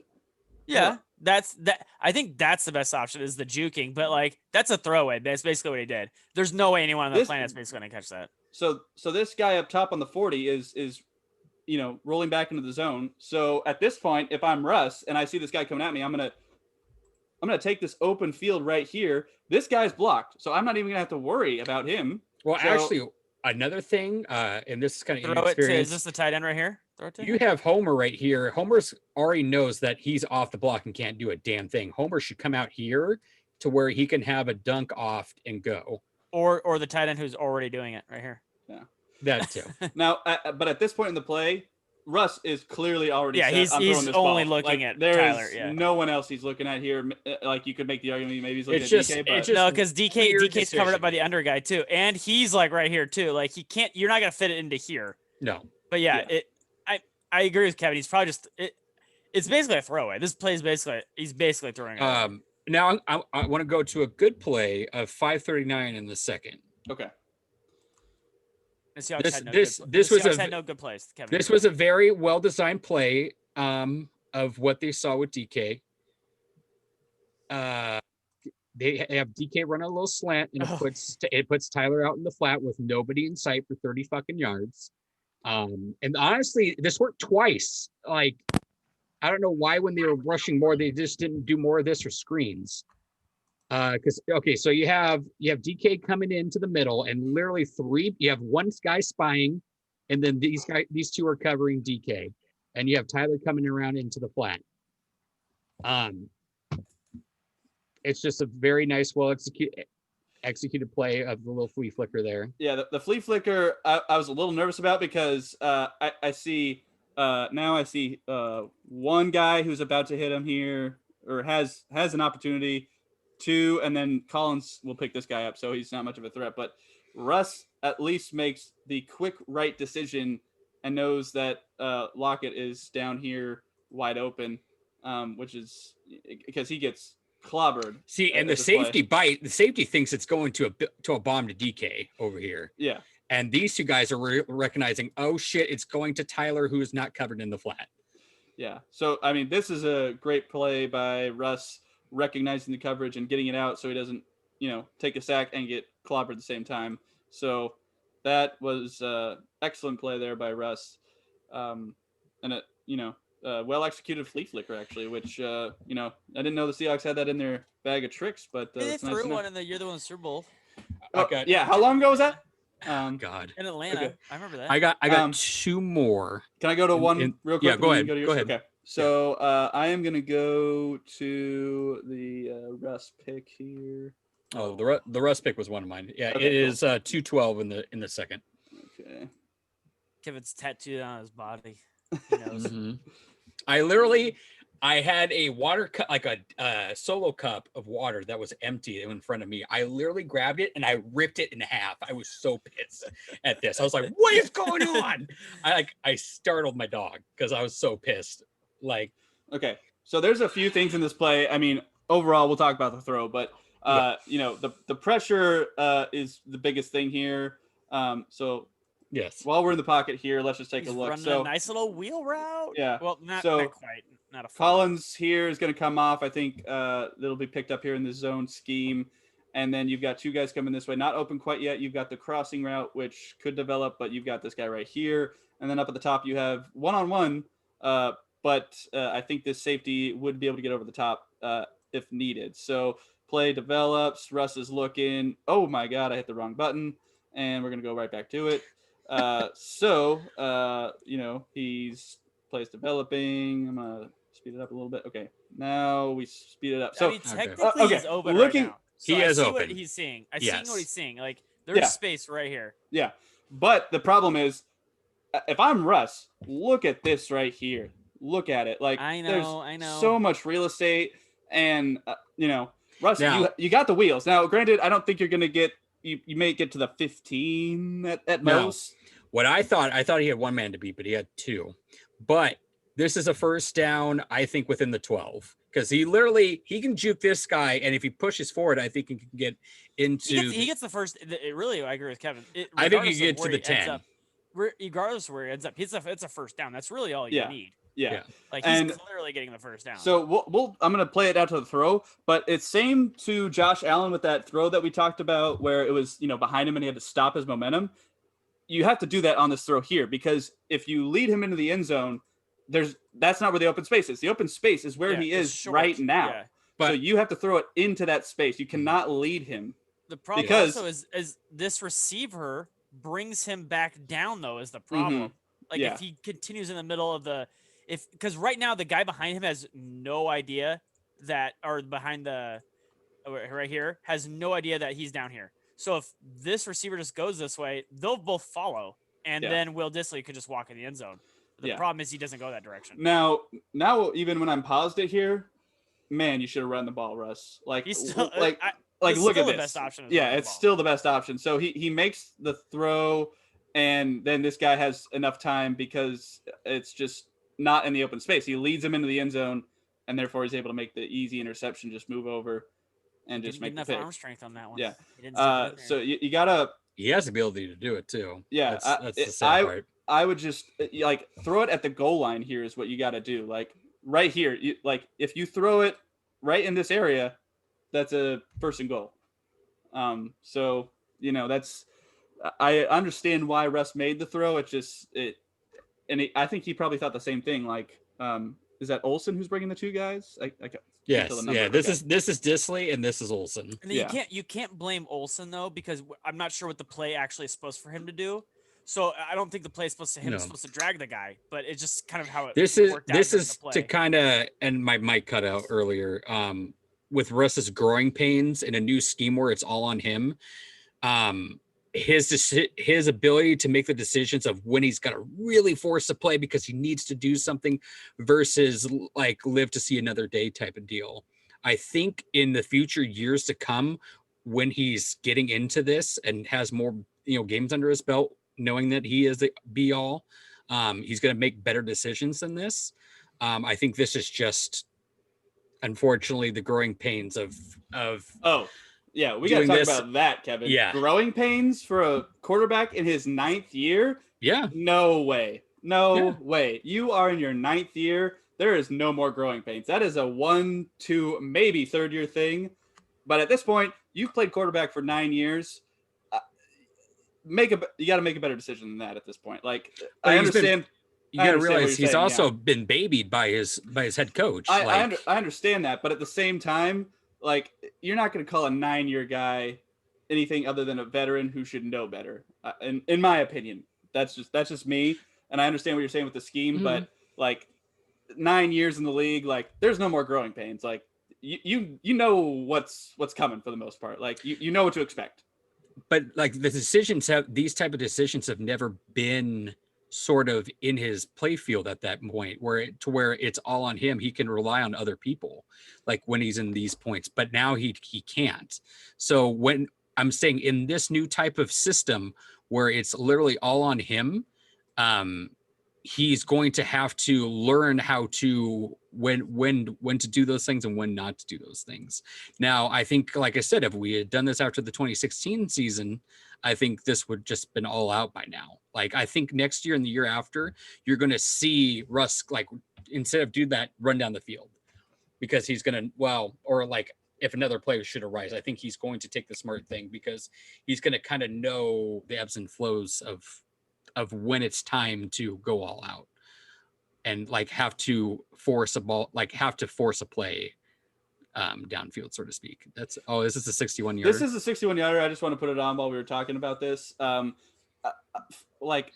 that's that. I think that's the best option is the juking, but like that's a throwaway. That's basically what he did. There's no way anyone on the planet's basically going to catch that. So this guy up top on the 40 is rolling back into the zone. So at this point, if I'm Russ and I see this guy coming at me, I'm gonna take this open field right here. This guy's blocked, so I'm not even gonna have to worry about him. Well, actually, another thing, and this is kind of throw it to, is this the tight end right here? Throw it to you have Homer right here. Homer's already knows that he's off the block and can't do a damn thing. Homer should come out here to where he can have a dunk off and go. Or the tight end who's already doing it right here. Yeah, that too. Now, but at this point in the play, Russ is clearly already. Yeah, set. he's only ball. looking at there Tyler. is Yeah, no one else he's looking at here. Like you could make the argument maybe he's looking It's at just- DK, it's but just- no, because DK's decision. covered up by the under guy too, and he's like right here too. Like he can't. You're not gonna fit it into here. No. But I agree with Kevin. He's probably just it's basically a throwaway. This play is he's basically throwing it. Now I want to go to a good play of 5:39 in the second. okay. The Seahawks this- had no this- good, this the was Seahawks a- had no good plays. Kevin. This was a very well designed play of what they saw with DK. They have DK run a little slant and it puts Tyler out in the flat with nobody in sight for 30 fucking yards. And honestly, this worked twice. Like, I don't know why when they were rushing more, they just didn't do more of this or screens. Because so you have DK coming into the middle and literally you have one guy spying, and then these 2 are covering DK, and you have Tyler coming around into the flat. It's just a very nice, well executed play of the little flea flicker there. Yeah, the flea flicker I was a little nervous about because I see one guy who's about to hit him here or has an opportunity. 2, and then Collins will pick this guy up, so he's not much of a threat. But Russ at least makes the quick right decision and knows that Lockett is down here wide open, which is because he gets clobbered. See, and the safety the safety thinks it's going to a bomb to DK over here. Yeah. And these 2 guys are recognizing, oh shit, it's going to Tyler, who is not covered in the flat. Yeah. So, I mean, this is a great play by Russ, recognizing the coverage and getting it out so he doesn't, take a sack and get clobbered at the same time. So that was excellent play there by Russ. And a well executed flea flicker actually, which I didn't know the Seahawks had that in their bag of tricks, but they it's nice threw to know. one in the year they won the Super Bowl Yeah, how long ago was that? God. in Atlanta. Okay. I remember that. I got 2 more. Can I go to one real quick? Yeah, go ahead. Go Go ahead. Okay. So I am gonna go to the Russ pick here. Oh, the Russ pick was one of mine. Yeah, Okay, it cool. is 212 in the second. Okay. Kevin's tattooed on his body. He knows. Mhm. I had a water cup, like a solo cup of water that was empty in front of me. I literally grabbed it and I ripped it in half. I was so pissed at this. I was like, "What is going on?" I startled my dog because I was so pissed. Like, Okay. So there's a few things in this play. I mean, overall, we'll talk about the throw, but the pressure is the biggest thing here. So yes, while we're in the pocket here, let's just take He's a look. running So a nice little wheel route. yeah. Well, not So quite. Not a full route. Collins here is going to come off. I think it'll be picked up here in the zone scheme. And then you've got two guys coming this way, not open quite yet. You've got the crossing route, which could develop, but you've got this guy right here. And then up at the top, you have one-on-one. But I think this safety would be able to get over the top if needed. So play develops. Russ is looking. Oh, my God, I hit the wrong button. And we're going to go right back to it. He's plays developing. I'm going to speed it up a little bit. Okay, now we speed it up. So I mean, technically, he's open looking, right now. So he is see open. what he's seeing. I see Yes. what he's seeing. Like, there's space right here. Yeah, but the problem is, if I'm Russ, look at this right here. Look at it. Like, I there's know. so much real estate, and Russ, Now- you got the wheels. Now, granted, I don't think you're gonna get. You may get to the 15 at No. most. what I thought he had one man to beat, but he had two. But this is a first down, I think, within the 12. Because he can juke this guy, and if he pushes forward, I think he can get into. He gets the first. Really, I agree with Kevin. I think you Regardless get of to where the he ends 10. up, regardless of where he ends up, it's a first down. That's really all you Yeah. need. Yeah. Like, he's And clearly getting the first down. So I'm going to play it out to the throw, but it's same to Josh Allen with that throw that we talked about where it was, behind him and he had to stop his momentum. You have to do that on this throw here because if you lead him into the end zone, that's not where the open space is. The open space is where he it's is short. right now. Yeah. But so you have to throw it into that space. You cannot lead him. The problem Because- also is this receiver brings him back down, though, is the problem. Like, Yeah. if he continues in the middle of because right now the guy behind him has no idea right here has no idea that he's down here. So if this receiver just goes this way, they'll both follow, and then Will Dissly could just walk in the end zone. The problem is he doesn't go that direction. Now, even when I'm paused it here, man, you should have run the ball, Russ. Like, He's still like it's look still at the this. best option is Yeah, running the it's ball. still the best option. So he makes the throw, and then this guy has enough time because it's just not in the open space. He leads him into the end zone, and therefore he's able to make the easy interception, just move over, and just make the enough pick. arm strength on that one. Yeah. He didn't zip it in there. So you gotta. he has the ability to do it too. Yeah, that's the sad part. I would just throw it at the goal line. Here is what you got to do. Like right here, if you throw it right in this area, that's a first and goal. So that's. I understand why Russ made the throw. I think he probably thought the same thing. Like, is that Olsen who's bringing the two guys? Yes, tell the number. yeah. This Okay. is Dissly and this is Olsen. And then you can't blame Olsen though, because I'm not sure what the play actually is supposed for him to do. So I don't think the play is supposed to drag the guy, but it's just kind of how it worked out. This during is the play. to kind of, and my mic cut out earlier. With Russ's growing pains in a new scheme where it's all on him. His ability to make the decisions of when he's got to really force a play because he needs to do something versus like live to see another day type of deal. I think in the future years to come, when he's getting into this and has more games under his belt, knowing that he is the be all, he's going to make better decisions than this. I think this is just unfortunately the growing pains of Yeah, we got to talk about that, Kevin. Yeah. Growing pains for a quarterback in his 9th year? Yeah. No way. No way. You are in your 9th year. There is no more growing pains. That is a 1, 2, maybe 3rd year thing. But at this point, you've played quarterback for 9 years. You got to make a better decision than that at this point. Like, I understand. You got to understand what realize you're he's saying, also been babied by his head coach. I understand that, but at the same time, like, you're not going to call a 9-year guy anything other than a veteran who should know better. In my opinion, that's just me. And I understand what you're saying with the scheme, but like 9 years in the league, like there's no more growing pains. Like you know what's coming for the most part. Like you know what to expect. But like these type of decisions have never been sort of in his playfield at that point where it's all on him. He can rely on other people, like when he's in these points, but now he can't. So when I'm saying in this new type of system where it's literally all on him, he's going to have to learn how to when to do those things and when not to do those things. Now, I think, like I said, if we had done this after the 2016 season, I think this would just been all out by now. Like, I think next year and the year after, you're going to see Russ, like, instead of do that, run down the field, because he's going to, or like if another player should arise, I think he's going to take the smart thing, because he's going to kind of know the ebbs and flows of when it's time to go all out and like have to force a play downfield, so to speak. This is a 61 yarder. This is a 61 yarder. I just want to put it on while we were talking about this. Like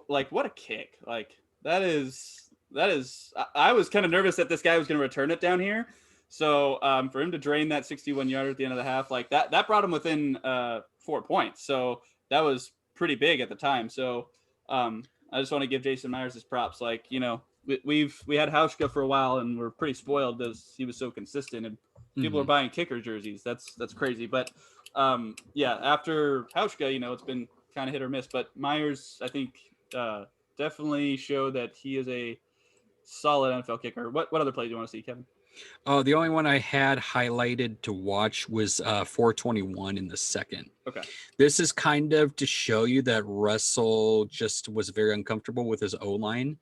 what a kick. Like that is, I was kind of nervous that this guy was going to return it down here. So for him to drain that 61 yarder at the end of the half, like that brought him within 4 points. So that was pretty big at the time. So I just want to give Jason Myers his props. Like, you know, we had Hauschka for a while and we're pretty spoiled because he was so consistent, and people are buying kicker jerseys. That's crazy. But after Hauschka, you know, it's been kind of hit or miss, but Myers, I think definitely showed that he is a solid NFL kicker. What other play do you want to see, Kevin? Oh, the only one I had highlighted to watch was 421 in the second. Okay. This is kind of to show you that Russell just was very uncomfortable with his O-line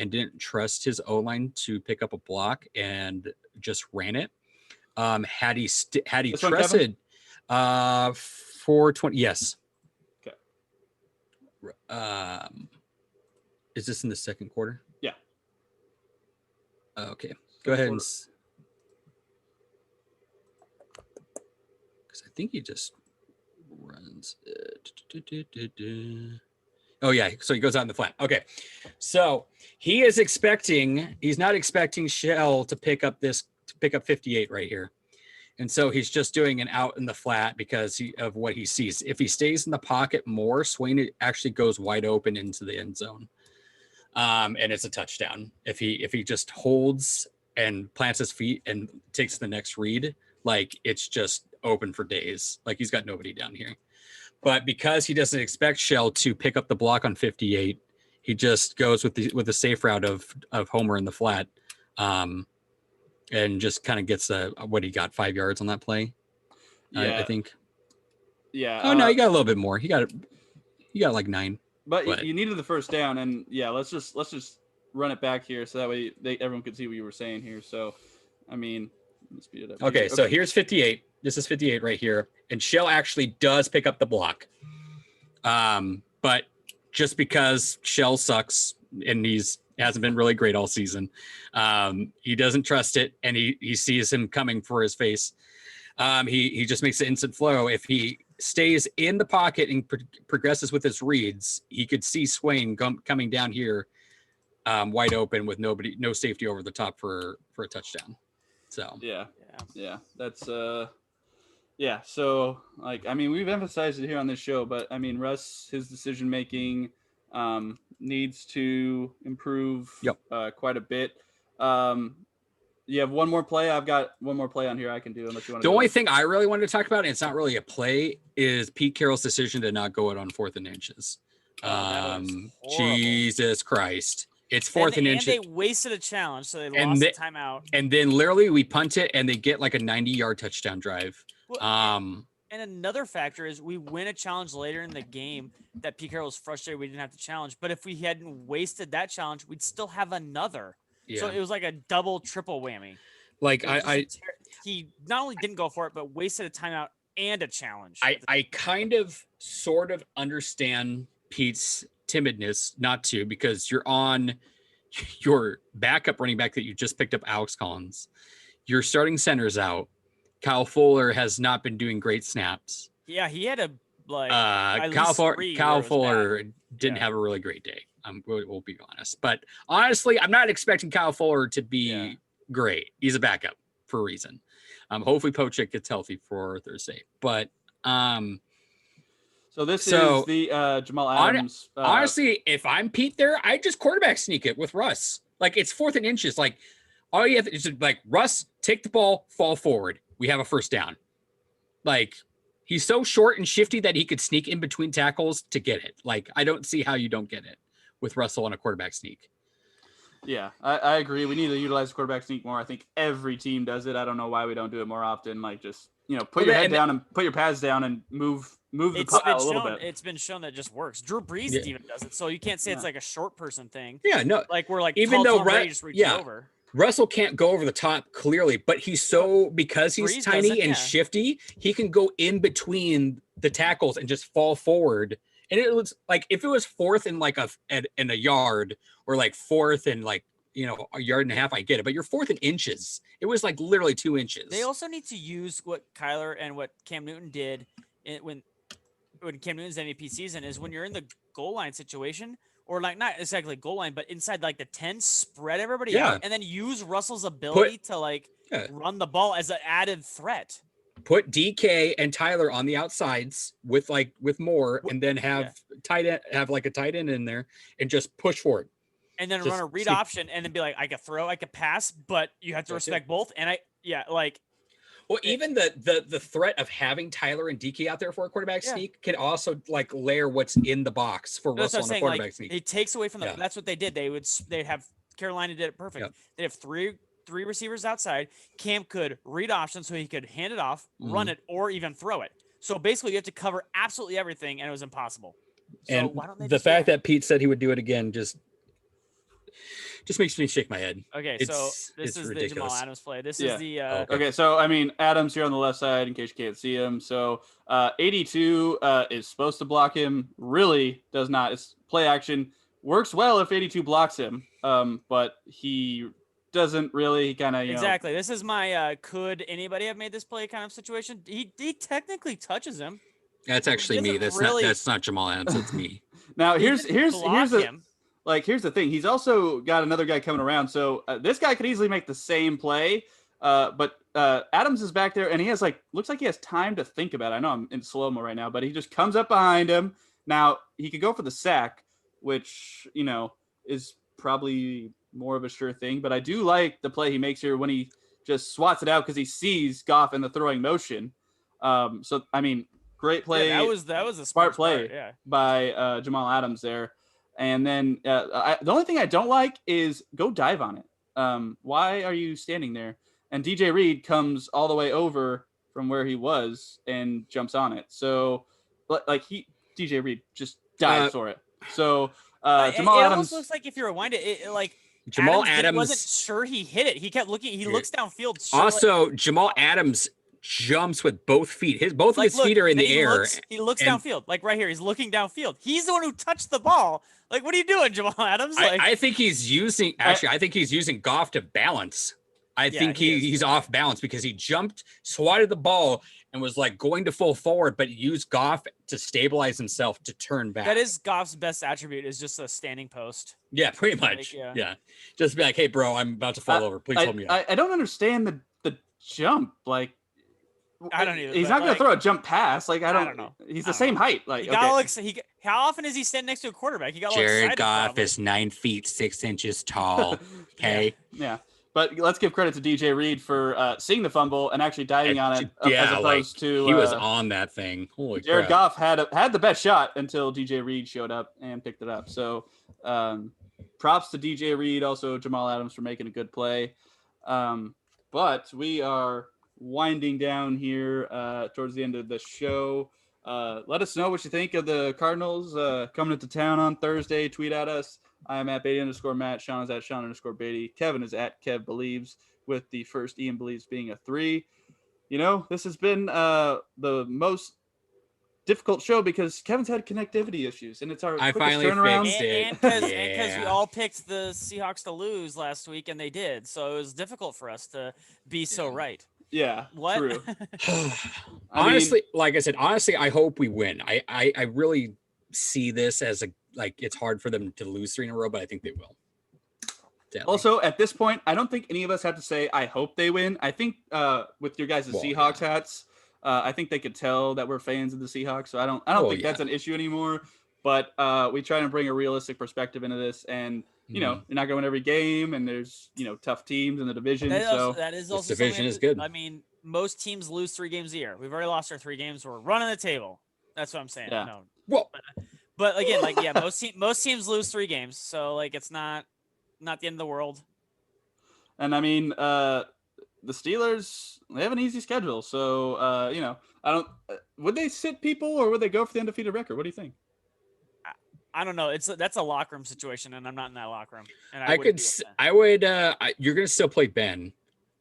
and didn't trust his O-line to pick up a block and just ran it. Had he trusted 420, yes. Okay. Is this in the second quarter? Yeah. Okay. Go ahead and, because I think he just runs it. Oh yeah, so he goes out in the flat. Okay, so he's not expecting Shell to pick up 58 right here, and so he's just doing an out in the flat because of what he sees. If he stays in the pocket more, Swain actually goes wide open into the end zone, and it's a touchdown. If he just holds and plants his feet and takes the next read, like it's just open for days. Like he's got nobody down here. But because he doesn't expect Shell to pick up the block on 58, he just goes with the safe route of Homer in the flat, and just kind of gets what he got 5 yards on that play. Yeah. I think. Yeah. Oh no, he got a little bit more. He got like 9. But you needed the first down, and let's just run it back here so that way everyone could see what you were saying here. So, I mean, let's speed it up. Okay, so here's 58. This is 58 right here, and Shell actually does pick up the block. But just because Shell sucks and hasn't been really great all season, he doesn't trust it, and he sees him coming for his face. He just makes an instant flow. If he stays in the pocket and progresses with his reads, he could see Swain coming down here, wide open with no safety over the top for a touchdown. So that's so like, I mean, we've emphasized it here on this show, but I mean, Russ, his decision making needs to improve quite a bit. You have one more play. I've got one more play on here I can do, unless you want to. The only thing I really wanted to talk about, and it's not really a play, is Pete Carroll's decision to not go it on 4th and inches. Jesus Christ. It's 4th and inches. And they wasted a challenge, so they lost the timeout. And then literally we punt it, and they get like a 90-yard touchdown drive. Well, and another factor is we win a challenge later in the game that Pete Carroll was frustrated we didn't have to challenge. But if we hadn't wasted that challenge, we'd still have another. Yeah. So it was like a double, triple whammy. Like he not only didn't go for it, but wasted a timeout and a challenge. I kind of sort of understand Pete's timidness not to, because you're on your backup running back that you just picked up, Alex Collins. Your starting center's out. Kyle Fuller has not been doing great snaps. Yeah, he had a Kyle Fuller didn't have a really great day. We'll be honest, but honestly, I'm not expecting Kyle Fuller to be great. He's a backup for a reason. Hopefully Pochik gets healthy for Thursday. But so this is the Jamal Adams. Honestly, if I'm Pete there, I just quarterback sneak it with Russ. Like, it's 4th and inches. Like, all you have to is like, Russ, take the ball, fall forward. We have a first down. Like, he's so short and shifty that he could sneak in between tackles to get it. Like, I don't see how you don't get it with Russell on a quarterback sneak. Yeah, I agree. We need to utilize the quarterback sneak more. I think every team does it. I don't know why we don't do it more often. Like, just, put your head down and put your pads down and move the pile a little bit. It's been shown that it just works. Drew Brees even does it. So you can't say it's like a short person thing. Yeah, no. Like, we're like, even though just reaches over. Russell can't go over the top clearly, but because he's Brees tiny and shifty, he can go in between the tackles and just fall forward. And it looks like if it was 4th in like in a yard, or like 4th and like, a yard and a half, I get it. But you're 4th in inches. It was like literally 2 inches. They also need to use what Kyler and what Cam Newton did when Cam Newton's MVP season, is when you're in the goal line situation, or like not exactly goal line, but inside like the 10, spread everybody out, and then use Russell's ability to run the ball as an added threat. Put DK and Tyler on the outsides with Moore, and then have a tight end in there and just push forward. And then run a read option, and then be like, I could throw, I could pass, but you have to respect both. And even the threat of having Tyler and DK out there for a quarterback sneak can also like layer what's in the box for Russell on a quarterback sneak. It takes away from that's what they did. They'd have Carolina did it perfect. Yep. They'd have three receivers outside. Cam could read option so he could hand it off, run it, or even throw it. So basically you have to cover absolutely everything, and it was impossible. So and why don't they the fact that Pete said he would do it again just makes me shake my head. Okay, so this is ridiculous. The Jamal Adams play. This is the okay. So I mean, Adams here on the left side, in case you can't see him. So 82 is supposed to block him. Really does not. It's play action. Works well if 82 blocks him. But he doesn't really. He kind of exactly. This is my could anybody have made this play kind of situation. He technically touches him. That's actually me. That's not Jamal Adams. It's me. Now here's the thing. He's also got another guy coming around. So this guy could easily make the same play. But Adams is back there, and he has looks like he has time to think about it. I know I'm in slow-mo right now, but he just comes up behind him. Now he could go for the sack, which, is probably more of a sure thing. But I do like the play he makes here when he just swats it out because he sees Goff in the throwing motion. So, I mean, great play. Yeah, that was a smart play by Jamal Adams there. And then the only thing I don't like is go dive on it. Why are you standing there? And DJ Reed comes all the way over from where he was and jumps on it. So, DJ Reed just dives for it. So Jamal Adams almost looks like if you rewind it, Jamal Adams wasn't sure he hit it. He kept looking. He looks downfield. Jamal Adams jumps with both feet. Both of his feet are in the air. He looks downfield. Like right here, he's looking downfield. He's the one who touched the ball. Like, what are you doing, Jamal Adams? I think he's using. Actually, I think he's using Goff to balance. I think he's off balance because he jumped, swatted the ball, and was going to full forward, but used Goff to stabilize himself to turn back. That is Goff's best attribute, is just a standing post. Yeah, pretty much. Yeah. Just be like, hey, bro, I'm about to fall over. Please hold me up. I don't understand the jump. I don't either. He's not going to throw a jump pass. I don't know. He's the same height. How often is he standing next to a quarterback? Jared Goff is 9 feet 6 inches tall. Okay. Yeah. But let's give credit to DJ Reed for seeing the fumble and actually diving on it, as opposed to he was on that thing. Holy Jared Goff had the best shot until DJ Reed showed up and picked it up. So props to DJ Reed, also Jamal Adams for making a good play. But we are winding down here towards the end of the show. Let us know what you think of the Cardinals coming into town on Thursday. Tweet at us. I'm at Beatty_Matt. Sean is at Sean_Beatty. Kevin is at Kev Believes, with the first Ian Believes being a 3. This has been the most difficult show because Kevin's had connectivity issues, and it's our quickest turnaround. And because we all picked the Seahawks to lose last week, and they did. So it was difficult for us to be so right. Yeah, what? True. Honestly, like I said, I hope we win. I really see this as it's hard for them to lose 3 in a row, but I think they will. Sadly. Also, at this point, I don't think any of us have to say, I hope they win. I think with your guys' Well, Seahawks yeah. hats, I think they could tell that we're fans of the Seahawks. So I don't Well, think yeah. that's an issue anymore. But we try to bring a realistic perspective into this. And, you know, you're not going every game, and there's, you know, tough teams in the division. That is So also, that is This also division something is good. I mean, most teams lose 3 games a year. We've already lost our 3 games. We're running the table. That's what I'm saying. Yeah. No, Well, but again, like most teams lose 3 games, so like it's not the end of the world. and I mean, the Steelers, they have an easy schedule. So, you know, I don't, would they sit people or would they go for the undefeated record? What do you think? I don't know. That's a locker room situation, and I'm not in that locker room. And I could, I would, you're going to still play Ben.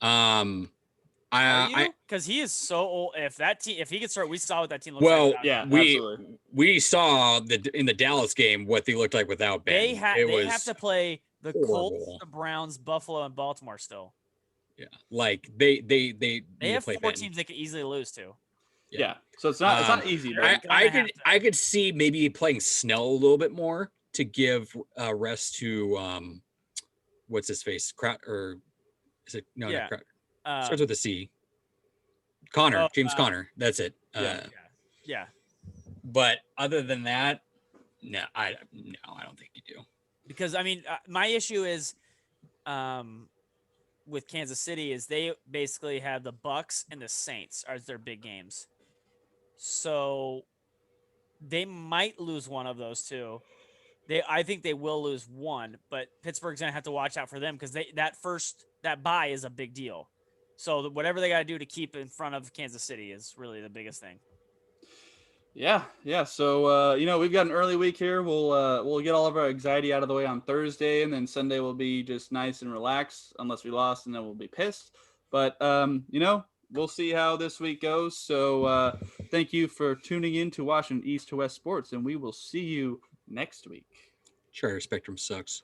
Are you? Because he is so old. If he could start, we saw what that team looks like. Well, Yeah, absolutely. We saw in the Dallas game what they looked like without Ben. They have to play the horrible. Colts, the Browns, Buffalo, and Baltimore still. Yeah, like they have play 4 Ben. teams they could easily lose to. Yeah. So it's not easy. But I could see maybe playing Snell a little bit more to give rest to what's his face? Or is it no? Yeah. Not starts with a C. Connor, James Connor. That's it. Yeah. But other than that, no, I don't think you do. Because I mean, my issue is, with Kansas City is they basically have the Bucks and the Saints as their big games. So they might lose one of those two. I think they will lose one, but Pittsburgh's gonna have to watch out for them because that bye is a big deal. So whatever they got to do to keep in front of Kansas City is really the biggest thing. Yeah. So you know, we've got an early week here. We'll get all of our anxiety out of the way on Thursday, and then Sunday will be just nice and relaxed, unless we lost, and then we'll be pissed. But you know, we'll see how this week goes. So thank you for tuning in to Washington East to West Sports, and we will see you next week. Charter Spectrum sucks.